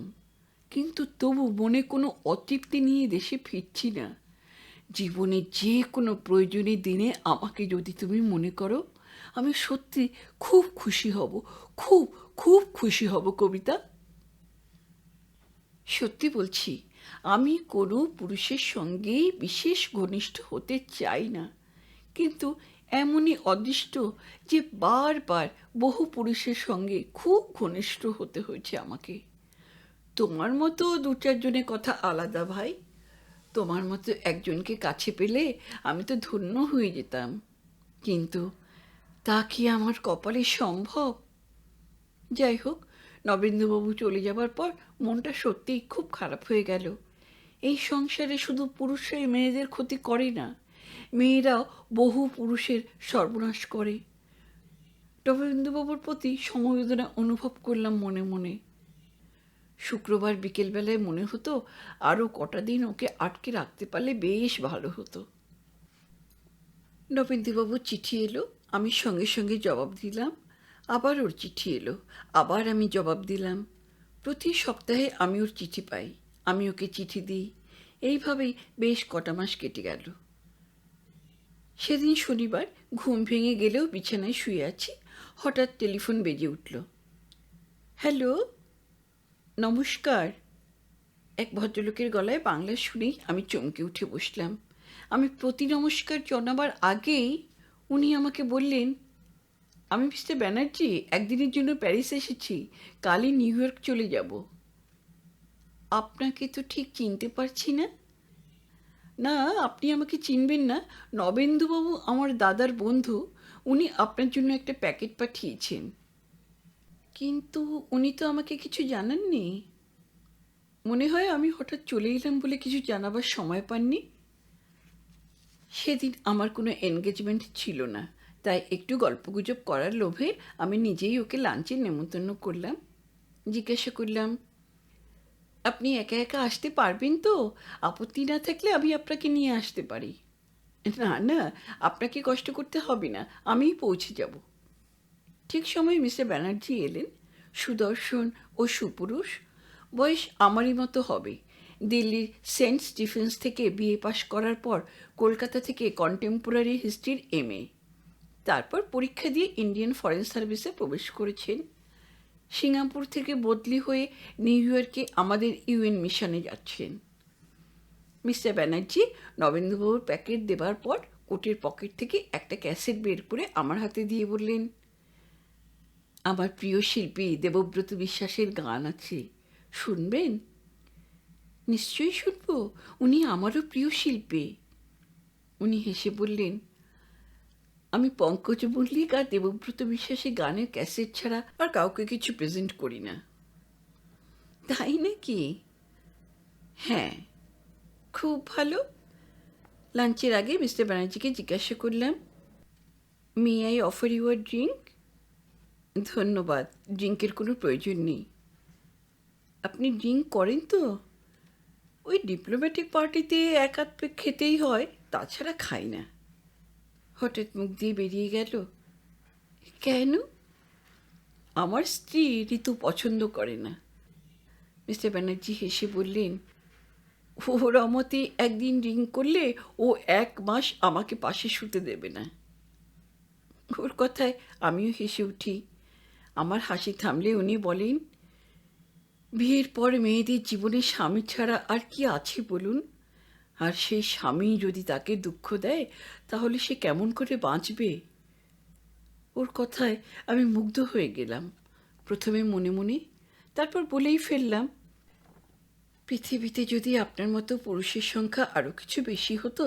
কিন্তু তবু মনে কোনো অতৃপ্তি নিয়ে দেশে ফিরছি না। জীবনের যে কোনো প্রয়োজনীয় দিনে আমাকে যদি তুমি মনে করো, আমি সত্যি খুব খুশি হব, খুব খুব খুশি হব কবিতা। সত্যি বলছি, আমি কোনো পুরুষের সঙ্গেই বিশেষ ঘনিষ্ঠ হতে চাই না, কিন্তু এমনই অদৃষ্ট যে বারবার বহু পুরুষের সঙ্গে খুব ঘনিষ্ঠ হতে হয়েছে আমাকে। তোমার মতো দু চারজনের কথা আলাদা ভাই, তোমার মতো একজনকে কাছে পেলে আমি তো ধন্য হয়ে যেতাম, কিন্তু তা কি আমার কপালে সম্ভব? যাই হোক, নবেন্দুবাবু চলে যাবার পর মনটা সত্যিই খুব খারাপ হয়ে গেল। এই সংসারে শুধু পুরুষরাই মেয়েদের ক্ষতি করে না, মেয়েরাও বহু পুরুষের সর্বনাশ করে। নবেন্দুবাবুর প্রতি সমবেদনা অনুভব করলাম মনে মনে। শুক্রবার বিকেলবেলায় মনে হতো আরও কটা দিন ওকে আটকে রাখতে পারলে বেশ ভালো হতো। নবেন্দুবাবুর চিঠি এলো, আমি সঙ্গে সঙ্গে জবাব দিলাম। আবার ওর চিঠি এলো, আবার আমি জবাব দিলাম। প্রতি সপ্তাহে আমি ওর চিঠি পাই, আমি ওকে চিঠি দিই। এইভাবেই বেশ কটা মাস কেটে গেল। সেদিন শনিবার, ঘুম ভেঙে গেলেও বিছানায় শুয়ে আছি, হঠাৎ টেলিফোন বেজে উঠল। হ্যালো, নমস্কার। এক ভদ্রলোকের গলায় বাংলা শুনেই আমি চমকে উঠে বসলাম। আমি প্রতি নমস্কার জানাবার আগেই উনি আমাকে বললেন, আমি মিস্টার ব্যানার্জি, একদিনের জন্য প্যারিস এসেছি, কালই নিউ ইয়র্ক চলে যাব। আপনাকে তো ঠিক চিনতে পারছি না। না, আপনি আমাকে চিনবেন না। নবেন্দুবাবু আমার দাদার বন্ধু, উনি আপনার জন্য একটা প্যাকেট পাঠিয়েছেন। কিন্তু উনি তো আমাকে কিছু জানাননি। মনে হয় আমি হঠাৎ চলে এলাম বলে কিছু জানাবার সময় পাননি। সেদিন আমার কোনো এনগেজমেন্ট ছিল না, তাই একটু গল্পগুজব করার লোভে আমি নিজেই ওকে লাঞ্চে নেমন্তন্ন করলাম। জিজ্ঞাসা করলাম, আপনি একা একা আসতে পারবেন তো? আপত্তি না থাকলে আমি আপনাকে নিয়ে আসতে পারি। না না, আপনাকে কষ্ট করতে হবে না, আমিই পৌঁছে যাব। ঠিক সময় মিস্টার ব্যানার্জি এলেন, সুদর্শন ও সুপুরুষ, বয়স আমারই মতো হবে। দিল্লির সেন্ট স্টিফেন্স থেকে বিএ পাশ করার পর কলকাতা থেকে কন্টেম্পোরারি হিস্ট্রির এমএ, তারপর পরীক্ষা দিয়ে ইন্ডিয়ান ফরেন সার্ভিসে প্রবেশ করেছেন। সিঙ্গাপুর থেকে বদলি হয়ে নিউ ইয়র্কে আমাদের ইউএন মিশনে যাচ্ছেন। মিস্টার ব্যানার্জি নবেন্দুবাবুর প্যাকেট দেবার পর কোটের পকেট থেকে একটা ক্যাসেট বের করে আমার হাতে দিয়ে বললেন, আমার প্রিয় শিল্পী দেবব্রত বিশ্বাসের গান আছে, শুনবেন? নিশ্চয়ই শুনব, উনি আমারও প্রিয় শিল্পী। উনি হেসে বললেন, আমি পঙ্কজ মল্লিক আর দেবব্রত বিশ্বাসের গানের ক্যাসেট ছাড়া আর কাউকে কিছু প্রেজেন্ট করি না। তাই নাকি? হ্যাঁ, খুব ভালো। লাঞ্চের আগে মিস্টার ব্যানার্জিকে জিজ্ঞাসা করলাম, may I offer you a drink? ধন্যবাদ, ড্রিঙ্কের কোনো প্রয়োজন নেই। আপনি ড্রিঙ্ক করেন তো? ওই ডিপ্লোম্যাটিক পার্টিতে এক আধ পেক খেতেই হয়, তাছাড়া খাই না। হঠাৎ মুখ দিয়ে বেরিয়ে গেল, কেন? আমার স্ত্রী ঋতু পছন্দ করে না। মিস্টার ব্যানার্জি হেসে বললেন, ওর অমতে একদিন ড্রিঙ্ক করলে ও 1 মাস আমাকে পাশে শুতে দেবে না। ওর কথায় আমিও হেসে উঠি। আমার হাসি থামলে উনি বলেন, বিয়ের পর মেয়েদের জীবনে স্বামী ছাড়া আর কি আছে বলুন? আর সেই স্বামী যদি তাকে দুঃখ দেয়, তাহলে সে কেমন করে বাঁচবে? ওর কথায় আমি মুগ্ধ হয়ে গেলাম, প্রথমে মনে মনে, তারপর বলেই ফেললাম, পৃথিবীতে যদি আপনার মতো পুরুষের সংখ্যা আরও কিছু বেশি হতো,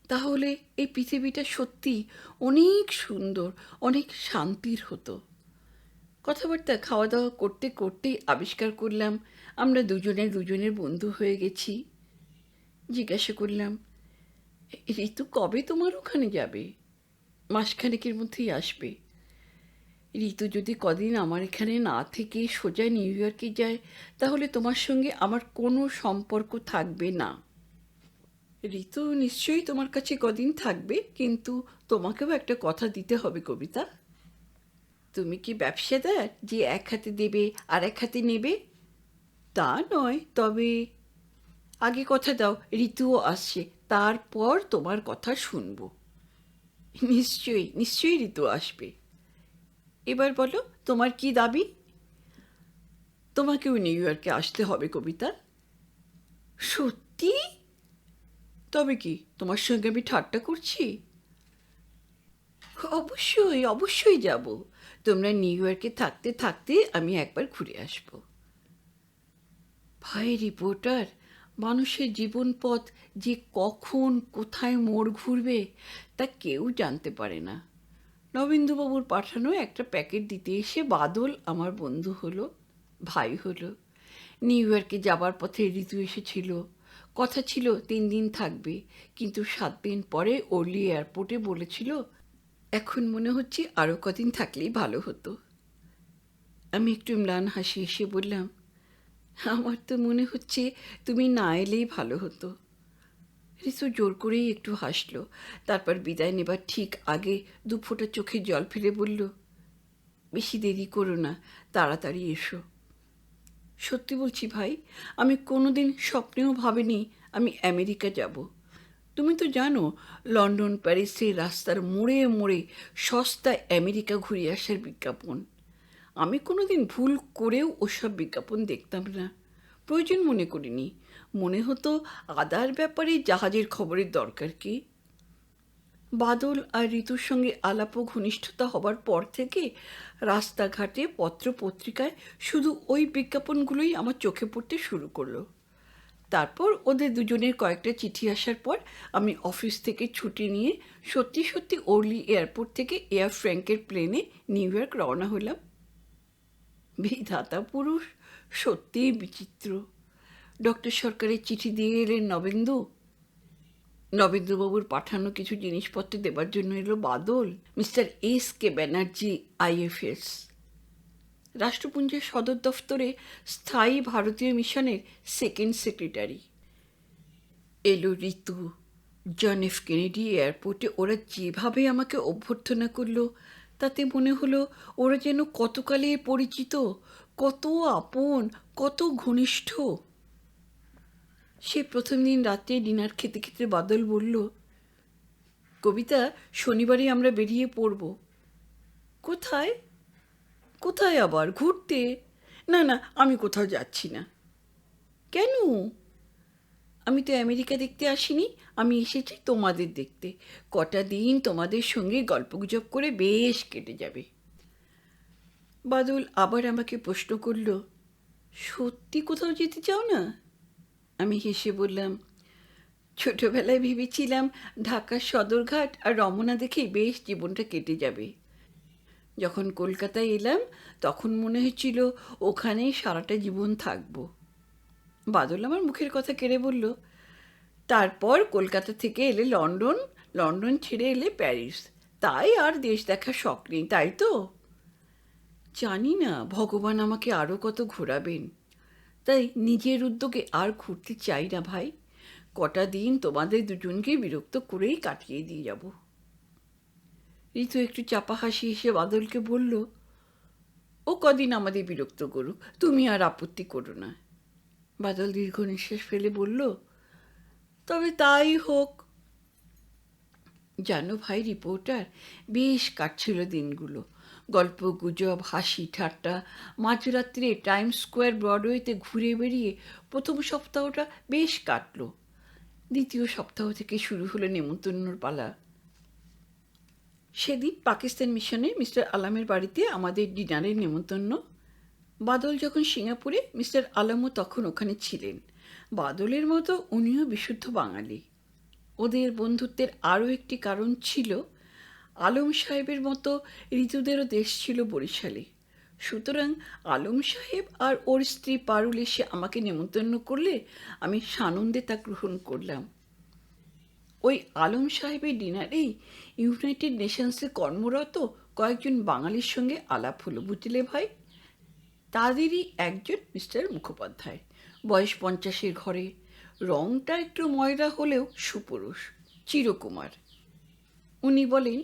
তাহলে এই পৃথিবীটা সত্যি অনেক সুন্দর, অনেক শান্তির হতো। কথাবার্তা খাওয়া দাওয়া করতে করতেই আবিষ্কার করলাম আমরা দুজনের বন্ধু হয়ে গেছি। জিজ্ঞাসা করলাম, ঋতু কবে তোমার ওখানে যাবে? মাসখানেকের মধ্যেই আসবে। ঋতু যদি কদিন আমার এখানে না থেকে সোজা নিউ ইয়র্কে যায়, তাহলে তোমার সঙ্গে আমার কোনো সম্পর্ক থাকবে না। ঋতু নিশ্চয়ই তোমার কাছে কদিন থাকবে, কিন্তু তোমাকেও একটা কথা দিতে হবে কবিতা। তুমি কি ব্যবসাদার যে এক হাতে দেবে আর এক হাতে নেবে? তা নয়, তবে আগে কথা দাও ঋতুও আসছে, তারপর তোমার কথা শুনবো। নিশ্চয়ই নিশ্চয়ই ঋতু আসবে। এবার বলো তোমার কি দাবি? তোমাকেও নিউ ইয়র্কে আসতে হবে কবিতা। সত্যি? তবে কি তোমার সঙ্গে আমি ঠাট্টা করছি? অবশ্যই অবশ্যই যাব। তোমরা নিউ ইয়র্কে থাকতে থাকতে আমি একবার ঘুরে আসব। ভাই রিপোর্টার, মানুষের জীবন পথ যে কখন কোথায় মোড় ঘুরবে তা কেউ জানতে পারে না। নবেন্দুবাবুর পাঠানো একটা প্যাকেট দিতে এসে বাদল আমার বন্ধু হলো, ভাই হলো। নিউ ইয়র্কে যাবার পথে ঋতু এসেছিল। কথা ছিল 3 দিন থাকবে, কিন্তু 7 দিন পরে ওর্লি এয়ারপোর্টে বলেছিল এখন মনে হচ্ছে আরও কদিন থাকলেই ভালো হতো। আমি একটু ম্লান হাসি এসে বললাম, আমার তো মনে হচ্ছে তুমি না এলেই ভালো হতো। ঋতু জোর করেই একটু হাসলো, তারপর বিদায় নেবার ঠিক আগে 2 ফোঁটা চোখে জল ফেলে বলল, বেশি দেরি করো না, তাড়াতাড়ি এসো। সত্যি বলছি ভাই, আমি কোনোদিন স্বপ্নেও ভাবিনি আমি আমেরিকা যাব। তুমি তো জানো, লন্ডন প্যারিসের রাস্তার মোড়ে মোড়ে সস্তায় আমেরিকা ঘুরে আসার বিজ্ঞাপন। আমি কোনোদিন ভুল করেও ওসব বিজ্ঞাপন দেখতাম না, প্রয়োজন মনে করিনি। মনে হতো আদার ব্যাপারে জাহাজের খবরের দরকার কি। বাদল আর ঋতুর সঙ্গে আলাপ ও ঘনিষ্ঠতা হবার পর থেকে রাস্তাঘাটে পত্র পত্রিকায় শুধু ওই বিজ্ঞাপনগুলোই আমার চোখে পড়তে শুরু করলো। তারপর ওদের দুজনের কয়েকটা চিঠি আসার পর আমি অফিস থেকে ছুটি নিয়ে সত্যি সত্যি ওর্লি এয়ারপোর্ট থেকে এয়ার ফ্র্যাঙ্কের প্লেনে নিউ ইয়র্ক রওনা হলাম। বিধাতা পুরুষ সত্যিই বিচিত্র। ডক্টর সরকারের চিঠি দিয়ে এলেন নবেন্দু। নবেন্দ্রবাবুর পাঠানো কিছু জিনিসপত্র দেবার জন্য এলো Badal. Mister S.K. Banerjee IFS, রাষ্ট্রপুঞ্জের সদর দফতরে স্থায়ী ভারতীয় মিশনের সেকেন্ড সেক্রেটারি। এলো ঋতু। জন এফ কেনেডি এয়ারপোর্টে ওরা যেভাবে আমাকে অভ্যর্থনা করলো, তাতে মনে হলো ওরা যেন কতকালের পরিচিত, কত আপন, কত ঘনিষ্ঠ। সে প্রথম দিন রাত্রে ডিনার খেতে খেতে বাদল বলল, কবিতা, শনিবারে আমরা বেরিয়ে পড়ব। কোথায়? কোথায় আবার? ঘুরতে? না না, আমি কোথাও যাচ্ছি না। কেন? আমি তো আমেরিকা দেখতে আসিনি, আমি এসেছি তোমাদের দেখতে। কটা দিন তোমাদের সঙ্গে গল্পগুজব করে বেশ কেটে যাবে। বাদল আবার আমাকে প্রশ্ন করল, সত্যি কোথাও যেতে চাও না? আমি হেসে বললাম, ছোটবেলায় ভেবেছিলাম ঢাকার সদরঘাট আর রমনা দেখেই বেশ জীবনটা কেটে যাবে। যখন কলকাতায় এলাম তখন মনে হচ্ছিল ওখানেই সারাটা জীবন থাকব। বাদল আমার মুখের কথা কেড়ে বলল, তারপর কলকাতা থেকে এলে লন্ডন, লন্ডন ছেড়ে এলে প্যারিস, তাই আর দেশ দেখার শখ নেই, তাই তো? জানি না ভগবান আমাকে আরও কত ঘোরাবেন, তাই নিজের উদ্যোগে আর ঘুরতে চাই না ভাই। কটা দিন তোমাদের দুজনকে বিরক্ত করেই কাটিয়ে দিয়ে যাব। ঋতু একটু চাপা হাসি এসে বাদলকে বলল, ও কদিন আমাদের বিরক্ত করুক, তুমি আর আপত্তি করো না। বাদল দীর্ঘ নিঃশ্বাস ফেলে বলল, তবে তাই হোক। জানো ভাই রিপোর্টার, বেশ কাটছিল দিনগুলো। গল্প গুজব, হাসি ঠাট্টা। মাঝরাত্রে টাইমস স্কোয়ার ব্রডওয়েতে ঘুরে বেরিয়ে প্রথম সপ্তাহটা বেশ কাটলো। দ্বিতীয় সপ্তাহ থেকে শুরু হলো নেমন্তন্নর পালা। সেদিন পাকিস্তান মিশনে মিস্টার আলামের বাড়িতে আমাদের ডিনারের নেমন্তন্ন। বাদল যখন সিঙ্গাপুরে, মিস্টার আলমও তখন ওখানে ছিলেন। বাদলের মতো উনিও বিশুদ্ধ বাঙালি। ওদের বন্ধুত্বের আরও একটি কারণ ছিল, আলম সাহেবের মতো ঋতুদেরও দেশ ছিল বরিশালে। সুতরাং আলম সাহেব আর ওর স্ত্রী পারুল এসে আমাকে নেমন্তন্ন করলে আমি সানন্দে তা গ্রহণ করলাম। ওই আলম সাহেবের ডিনারেই ইউনাইটেড নেশনসে কর্মরত কয়েকজন বাঙালির সঙ্গে আলাপ হলো, বুঝলে ভাই। তাদেরই একজন মিস্টার মুখোপাধ্যায়, বয়স 50-এর ঘরে, রংটা একটু ময়লা হলেও সুপুরুষ, চিরকুমার। উনি বলেন,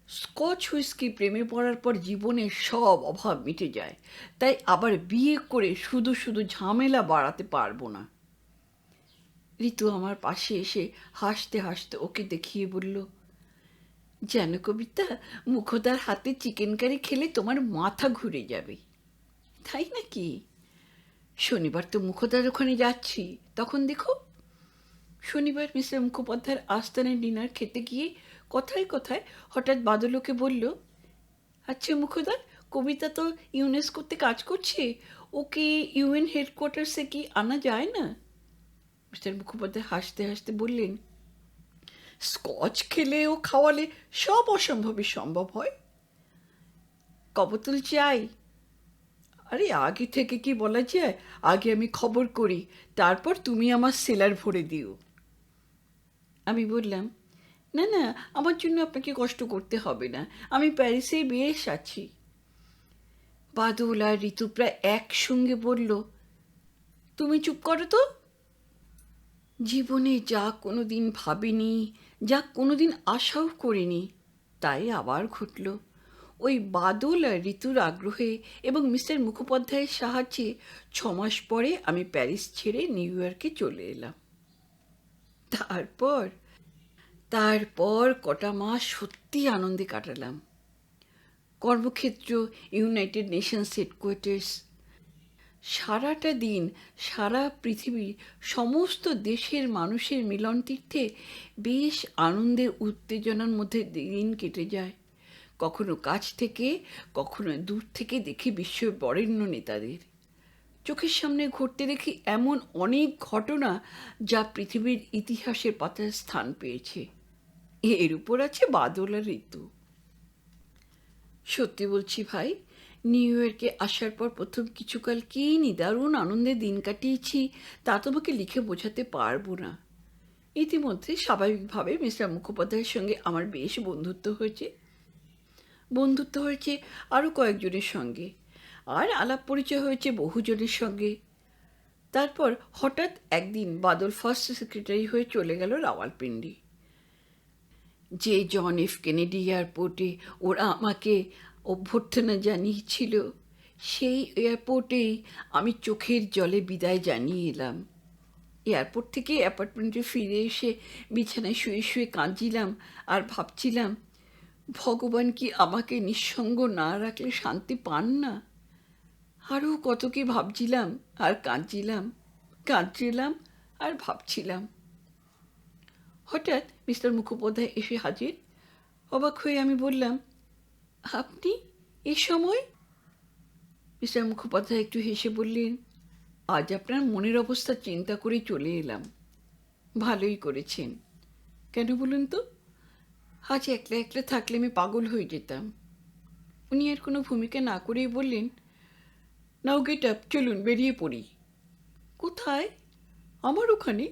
স্কচ হুইস্কি প্রেমে পড়ার পর জীবনের সব অভাব মিটে যায়, তাই আবার বিয়ে করে শুধু শুধু ঝামেলা বাড়াতে পারবো না। ঋতু আমার পাশে এসে হাসতে হাসতে ওকে দেখিয়ে বলল, যেন কবিতা, মুখোদার হাতে চিকেন কারি খেলে তোমার মাথা ঘুরে যাবে। তাই নাকি? শনিবার তো মুখোদার ওখানে যাচ্ছি, তখন দেখো। শনিবার মিস্টার মুখোপাধ্যায়ের আস্তানায় ডিনার খেতে গিয়ে কথায় কথায় হঠাৎ বাদলকে বলল, আচ্ছা মুখোদা, কবিতা তো ইউনেস্কোতে কাজ করছে, ওকে ইউএন হেডকোয়ার্টার্সে কি আনা যায় না? মিস্টার মুখোপাধ্যায় হাসতে হাসতে বললেন, স্কচ খেলে ও খাওয়ালে সব অসম্ভবই সম্ভব হয়। কবতুল চাই? আরে আগে থেকে কি বলা যায়, আগে আমি খবর করি, তারপর তুমি আমার সেলার ভরে দিও। আমি বললাম, না না, আমার জন্য আপনাকে কষ্ট করতে হবে না, আমি প্যারিসেই বেশ আছি। বাদল আর ঋতু প্রায় একসঙ্গে বলল, তুমি চুপ করো তো। জীবনে যা কোনো দিন ভাবিনি, যা কোনো দিন আশাও করিনি, তাই আবার ঘটল। ওই বাদল আর ঋতুর আগ্রহে এবং মিস্টার মুখোপাধ্যায়ের সাহায্যে 6 মাস পরে আমি প্যারিস ছেড়ে নিউ ইয়র্কে চলে এলাম। তারপর তারপর কটা মাস সত্যি আনন্দে কাটালাম। কর্মক্ষেত্র ইউনাইটেড নেশনস হেডকোয়ার্টার্স, সারাটা দিন সারা পৃথিবীর সমস্ত দেশের মানুষের মিলন তীর্থে বেশ আনন্দের উত্তেজনার মধ্যে দিন কেটে যায়। কখনো কাছ থেকে, কখনো দূর থেকে দেখি বিশ্বের বরেণ্য নেতাদের। চোখের সামনে ঘটতে দেখি এমন অনেক ঘটনা যা পৃথিবীর ইতিহাসের পাতায় স্থান পেয়েছে। এর উপর আছে বাদল আর ঋতু। সত্যি বলছি ভাই, নিউ ইয়র্কে আসার পর প্রথম কিছুকাল কী নিদারুণ আনন্দে দিন কাটিয়েছি, তা তোমাকে লিখে বোঝাতে পারবো না। ইতিমধ্যে স্বাভাবিকভাবে মিস্টার মুখোপাধ্যায়ের সঙ্গে আমার বেশ বন্ধুত্ব হয়েছে আরও কয়েকজনের সঙ্গে, আর আলাপ পরিচয় হয়েছে বহুজনের সঙ্গে। তারপর হঠাৎ একদিন বাদল ফার্স্ট সেক্রেটারি হয়ে চলে গেল রাওয়ালপিন্ডি। যে জন এফ কেনেডি এয়ারপোর্টে ওরা আমাকে অভ্যর্থনা জানিয়েছিল, সেই এয়ারপোর্টেই আমি চোখের জলে বিদায় জানিয়ে এলাম। এয়ারপোর্ট থেকে অ্যাপার্টমেন্টে ফিরে এসে বিছানায় শুয়ে শুয়ে কাঁদছিলাম আর ভাবছিলাম, ভগবান কি আমাকে নিঃসঙ্গ না রাখলে শান্তি পান না? আরও কত কি ভাবছিলাম আর কাঁদছিলাম আর ভাবছিলাম। হঠাৎ মিস্টার মুখোপাধ্যায় এসে হাজির। অবাক হয়ে আমি বললাম, আপনি এ সময়? মিস্টার মুখোপাধ্যায় একটু হেসে বললেন, আজ আপনার মনের অবস্থা চিন্তা করে চলে এলাম। ভালোই করেছেন। কেন বলুন তো? আজ একলা একলা থাকলে আমি পাগল হয়ে যেতাম। উনি আর কোনো ভূমিকা না করেই বললেন, নাও গেট আপ, চলুন বেরিয়ে পড়ি। কোথায়? আমার ওখানে।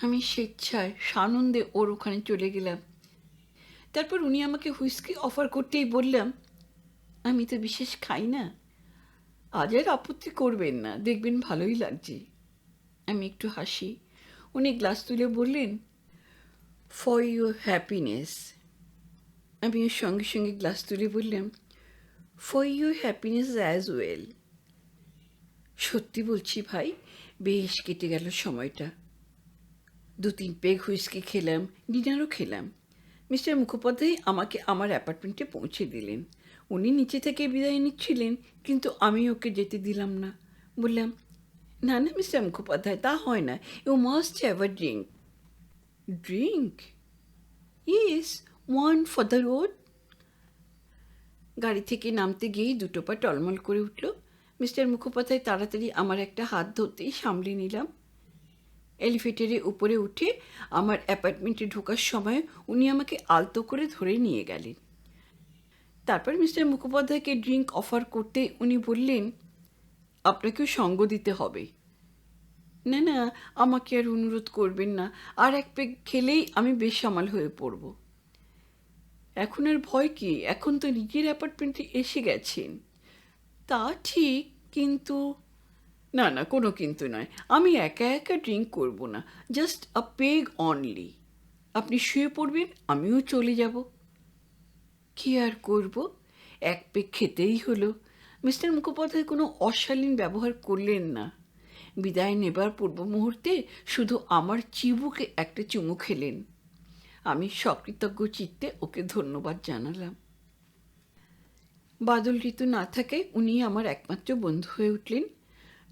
আমি স্বেচ্ছায় সানন্দে ওর ওখানে চলে গেলাম। তারপর উনি আমাকে হুইস্কি অফার করতেই বললাম, আমি তো বিশেষ খাই না, আজ আর আপত্তি করবেন না, দেখবেন ভালোই লাগছে। আমি একটু হাসি। উনি গ্লাস তুলে বললেন, ফর ইউর হ্যাপিনেস। আমি ওর সঙ্গে সঙ্গে গ্লাস তুলে বললাম, for your happiness as well. সত্যি বলছি ভাই, বেশ কেটে গেল সময়টা। 2-3 পেগ হুইস্কি খেলাম, ডিনারও খেলাম। মিস্টার মুখোপাধ্যায় আমাকে আমার অ্যাপার্টমেন্টে পৌঁছে দিলেন। উনি নিচে থেকে বিদায় নিচ্ছিলেন, কিন্তু আমি ওকে যেতে দিলাম না। বললাম, না না মিস্টার মুখোপাধ্যায়, তা হয় না, you must have a drink. Drink? Yes, one for the road. গাড়ি থেকে নামতে গিয়েই দুটো পা টলমল করে উঠল। মিস্টার মুখোপাধ্যায় তাড়াতাড়ি আমার একটা হাত ধরতেই সামলে নিলাম। এলিভেটরে উপরে উঠে আমার অ্যাপার্টমেন্টে ঢোকার সময় উনি আমাকে আলতো করে ধরে নিয়ে গেলেন। তারপর মিস্টার মুখোপাধ্যায়কে ড্রিঙ্ক অফার করতে উনি বললেন, আপনাকেও সঙ্গ দিতে হবে। না না, আমাকে আর অনুরোধ করবেন না, আর এক পেগ খেলেই আমি বেসামাল হয়ে পড়ব। এখন আর ভয় কি, এখন তো নিজের অ্যাপার্টমেন্টে এসে গেছেন। তা ঠিক, কিন্তু না না, কোনো কিন্তু নয়। আমি একা একা ড্রিঙ্ক করব না, জাস্ট আ পেগ অনলি। আপনি শুয়ে পড়বেন, আমিও চলে যাব। কি আর করব, এক পেগ খেতেই হলো। মিস্টার মুখোপাধ্যায় কোনো অশালীন ব্যবহার করলেন না। বিদায় নেবার পূর্ব মুহূর্তে শুধু আমার চিবুকে একটা চুমু খেলেন। আমি সকৃতজ্ঞ চিত্তে ওকে ধন্যবাদ জানালাম। বাদল ঋতু না থাকায় উনি আমার একমাত্র বন্ধু হয়ে উঠলেন।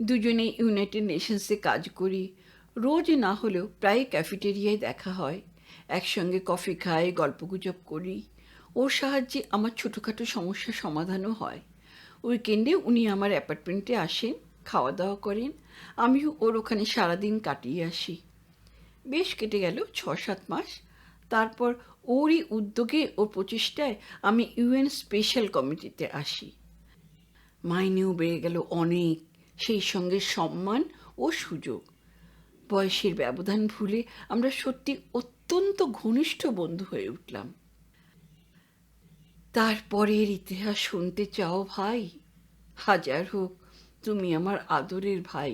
দুজনে ইউনাইটেড নেশনসে কাজ করি। রোজ না হলেও প্রায় ক্যাফেটেরিয়ায় দেখা হয়। একসঙ্গে কফি খাই, গল্পগুজব করি। ওর সাহায্যে আমার ছোটোখাটো সমস্যার সমাধানও হয়। উইকেন্ডে উনি আমার অ্যাপার্টমেন্টে আসেন, খাওয়া দাওয়া করেন। আমিও ওর ওখানে সারাদিন কাটিয়ে আসি। বেশ কেটে গেল 6-7 মাস। তারপর ওরই উদ্যোগে, ওর প্রচেষ্টায় আমি ইউএন স্পেশাল কমিটিতে আসি। মাইনেও বেড়ে গেল অনেক, সেই সঙ্গে সম্মান ও সুযোগ। বয়সের ব্যবধান ভুলে আমরা সত্যি অত্যন্ত ঘনিষ্ঠ বন্ধু হয়ে উঠলাম। তারপরের ইতিহাস শুনতে চাও ভাই? হাজার হোক, তুমি আমার আদরের ভাই,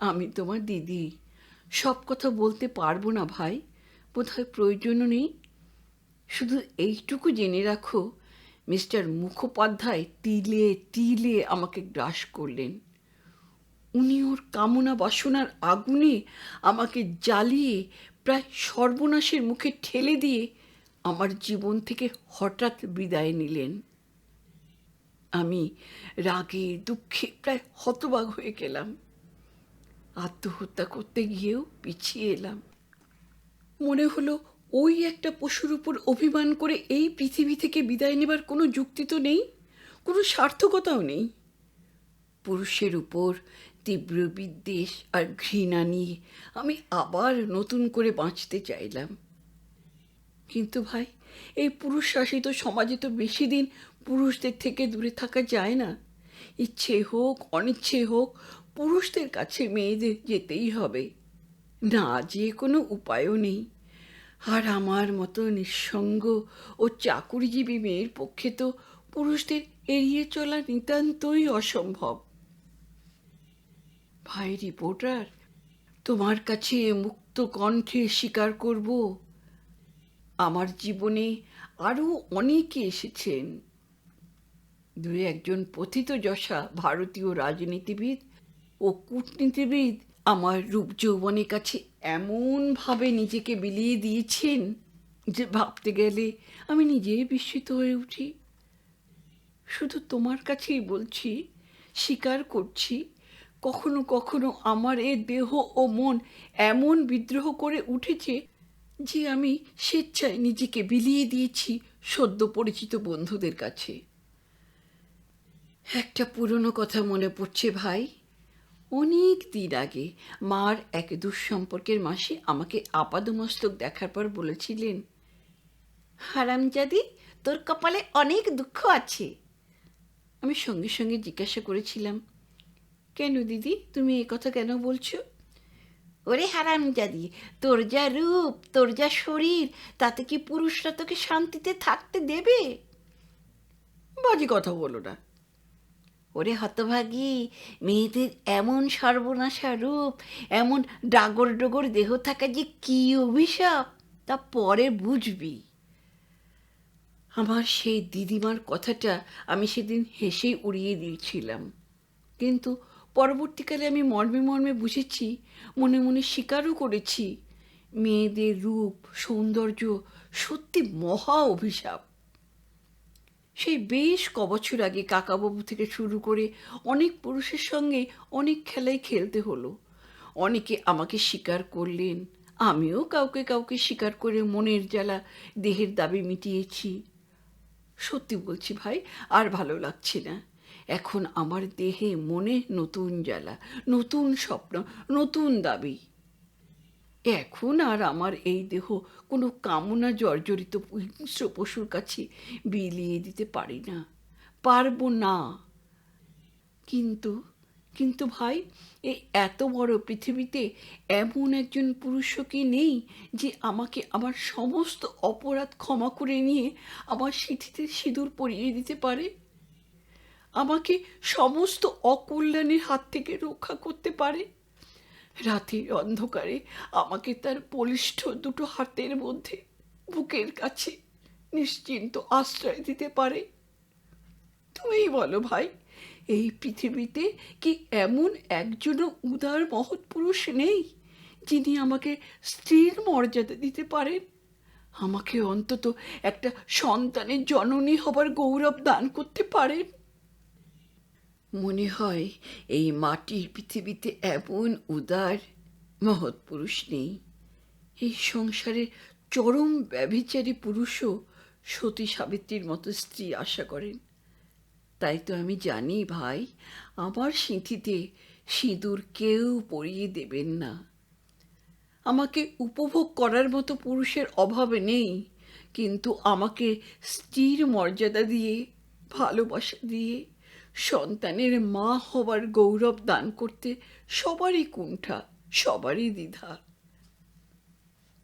আমি তোমার দিদি। সব কথা বলতে পারবো না ভাই, বোধহয় প্রয়োজনও নেই। শুধু এইটুকু জেনে রাখো, মিস্টার মুখোপাধ্যায় তিলে তিলে আমাকে গ্রাস করলেন। উনি ওর কামনা বাসনার আগুনে আমাকে জ্বালিয়ে প্রায় সর্বনাশের মুখে ঠেলে দিয়ে আমার জীবন থেকে হঠাৎ বিদায় নিলেন। আমি রাগে দুঃখে প্রায় হতবাক হয়ে গেলাম। আত্মহত্যা করতে গিয়েও পিছিয়ে এলাম। মনে হলো ওই একটা পশুর উপর অভিমান করে এই পৃথিবী থেকে বিদায় নেবার কোনো যুক্তি তো নেই, কোনো সার্থকতাও নেই। পুরুষের উপর তীব্র বিদ্বেষ আর ঘৃণা নিয়ে আমি আবার নতুন করে বাঁচতে চাইলাম। কিন্তু ভাই, এই পুরুষ শাসিত সমাজে তো বেশি দিন পুরুষদের থেকে দূরে থাকা যায় না। ইচ্ছে হোক অনিচ্ছে হোক, পুরুষদের কাছে মেয়েদের যেতেই হবে, না যে কোনো উপায়ও নেই। আর আমার মতো নিঃসঙ্গ ও চাকুরিজীবী মেয়ের পক্ষে তো পুরুষদের এড়িয়ে চলা নিতান্তই অসম্ভব। ভাই রিপোর্টার, তোমার কাছে মুক্ত কণ্ঠে স্বীকার করব, আমার জীবনে আরও অনেকে এসেছেন। দু একজন পথিতযশা ভারতীয় রাজনীতিবিদ ও কূটনীতিবিদ আমার রূপ যৌবনের কাছে এমনভাবে নিজেকে বিলিয়ে দিয়েছেন যে ভাবতে গেলে আমি নিজেই বিস্মিত হয়ে উঠি। শুধু তোমার কাছেই বলছি, স্বীকার করছি, কখনো কখনো আমার এ দেহ ও মন এমন বিদ্রোহ করে উঠেছে যে আমি স্বেচ্ছায় নিজেকে বিলিয়ে দিয়েছি সদ্য পরিচিত বন্ধুদের কাছে। একটা পুরনো কথা মনে পড়ছে ভাই। অনেক দিন আগে মার এক দুঃসম্পর্কের মাসি আমাকে আপাদমস্তক দেখার পর বলেছিলেন, হারামজাদি, তোর কপালে অনেক দুঃখ আছে। আমি সঙ্গে সঙ্গে জিজ্ঞাসা করেছিলাম, কেন দিদি, তুমি এ কথা কেন বলছো? ওরে হারামজাদি, তোর যা রূপ, তোর যা শরীর, তাতে কি পুরুষরা তোকে শান্তিতে থাকতে দেবে? বাজে কথা বলো না। ওরে হতভাগী, মেয়েদের এমন সর্বনাশা রূপ, এমন ডাগর ডগর দেহ থাকা যে কি অভিশাপ, তা পরে বুঝবি। আমার সেই দিদিমার কথাটা আমি সেদিন হেসেই উড়িয়ে দিয়েছিলাম, কিন্তু পরবর্তীকালে আমি মর্মে মর্মে বুঝেছি, মনে মনে স্বীকারও করেছি, মেয়েদের রূপ সৌন্দর্য সত্যি মহা অভিশাপ। সেই বেশ কবছর আগে কাকাবাবু থেকে শুরু করে অনেক পুরুষের সঙ্গে অনেক খেলাই খেলতে হলো। অনেকে আমাকে স্বীকার করলেন, আমিও কাউকে কাউকে স্বীকার করে মনের জ্বালা দেহের দাবি মিটিয়েছি। সত্যি বলছি ভাই, আর ভালো লাগছে না। এখন আমার দেহে মনে নতুন জ্বালা, নতুন স্বপ্ন, নতুন দাবি। এখন আর আমার এই দেহ কোনো কামনা জর্জরিত হিংস্র পশুর কাছে বিলিয়ে দিতে পারি না, পারবো না। কিন্তু কিন্তু ভাই, এই এত বড় পৃথিবীতে এমন একজন পুরুষও কি নেই যে আমাকে আমার সমস্ত অপরাধ ক্ষমা করে নিয়ে আমার সিঁথিতে সিঁদুর পরিয়ে দিতে পারে? আমাকে সমস্ত অকল্যাণের হাত থেকে রক্ষা করতে পারে। রাতের অন্ধকারে আমাকে তার বলিষ্ঠ দুটো হাতের মধ্যে বুকের কাছে নিশ্চিন্ত আশ্রয় দিতে পারে। তুমিই বলো ভাই, এই পৃথিবীতে কি এমন একজনও উদার মহৎ পুরুষ নেই যিনি আমাকে স্ত্রীর মর্যাদা দিতে পারেন, আমাকে অন্তত একটা সন্তানের জননী হবার গৌরব দান করতে পারেন? মনে হয় এই মাটির পৃথিবীতে এমন উদার মহৎ পুরুষ নেই। এই সংসারের চরম ব্যভিচারী পুরুষও সতী সাবিত্রীর মতো স্ত্রী আশা করেন। তাই তো আমি জানি ভাই, আমার সিঁথিতে সিঁদুর কেউ পরিয়ে দেবেন না। আমাকে উপভোগ করার মতো পুরুষের অভাবে নেই, কিন্তু আমাকে স্ত্রীর মর্যাদা দিয়ে, ভালোবাসা দিয়ে, সন্তানের মা হবার গৌরব দান করতে সবারই কুণ্ঠা, সবারই দ্বিধা।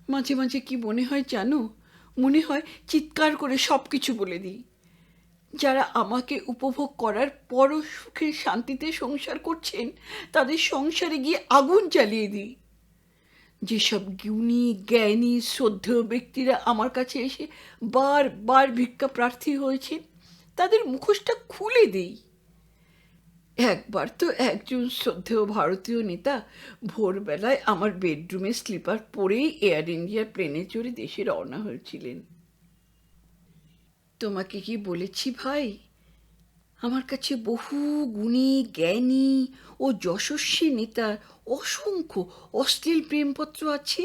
মাঝে মাঝে কি মনে হয় জানো, মনে হয় চিৎকার করে সব কিছু বলে দিই। যারা আমাকে উপভোগ করার পরও সুখে শান্তিতে সংসার করছেন, তাদের সংসারে গিয়ে আগুন জ্বালিয়ে দিই। যেসব গুণী জ্ঞানী শ্রদ্ধেয় ব্যক্তিরা আমার কাছে এসে বারবার ভিক্ষা প্রার্থী হয়েছেন, তাদের মুখোশটা খুলে দিই। একবার তো একজন শ্রদ্ধেয় ভারতীয় নেতা ভোরবেলায় আমার বেডরুমে স্লিপার পরেই এয়ার ইন্ডিয়ার প্লেনে চড়ে দেশে রওনা হয়েছিলেন। তোমাকে কি বলেছি ভাই, আমার কাছে বহু গুণী জ্ঞানী ও যশস্বী নেতার অসংখ্য অশ্লীল প্রেমপত্র আছে?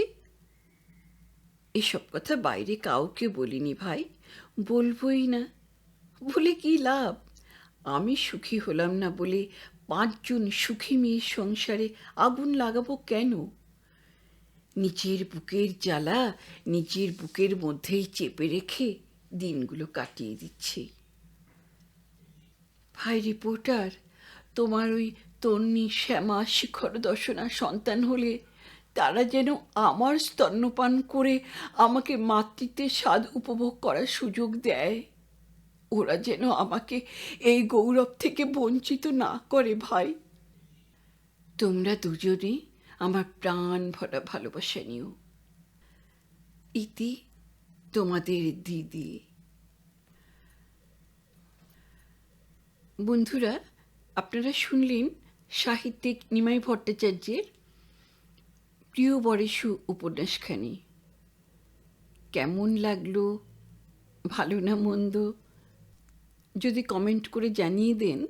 এসব কথা বাইরে কাউকে বলিনি ভাই, বলবই না। বলে কি লাভ? আমি সুখী হলাম না বলে 5 জন সুখী মেয়ের সংসারে আগুন লাগাবো কেন? নিজের বুকের জ্বালা নিজের বুকের মধ্যেই চেপে রেখে দিনগুলো কাটিয়ে দিচ্ছি। ভাই রিপোর্টার, তোমার ওই তন্নি শ্যামা শিখর দর্শনা সন্তান হলে তারা যেন আমার স্তন্যপান করে আমাকে মাতৃত্বের স্বাদ উপভোগ করার সুযোগ দেয়। ওরা যেন আমাকে এই গৌরব থেকে বঞ্চিত না করে ভাই। তোমরা দুজনে আমার প্রাণ ভরা ভালোবাসা নিও। ইতি, তোমাদের দিদি। বন্ধুরা, আপনারা শুনলেন সাহিত্যিক নিমাই ভট্টাচার্যের প্রিয় বরেশু উপন্যাসখানি। কেমন লাগলো, ভালো না মন্দ, যদি কমেন্ট করে জানিয়ে দেন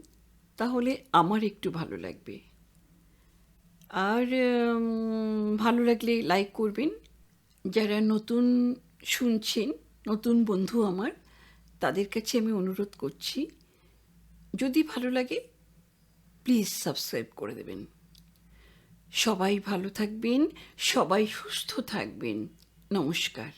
তাহলে আমার একটু ভালো লাগবে। আর ভালো লাগলে লাইক করবেন। যারা নতুন শুনছেন, নতুন বন্ধু আমার, তাদের কাছে আমি অনুরোধ করছি, যদি ভালো লাগে প্লিজ সাবস্ক্রাইব করে দেবেন। সবাই ভালো থাকবেন, সবাই সুস্থ থাকবেন। নমস্কার।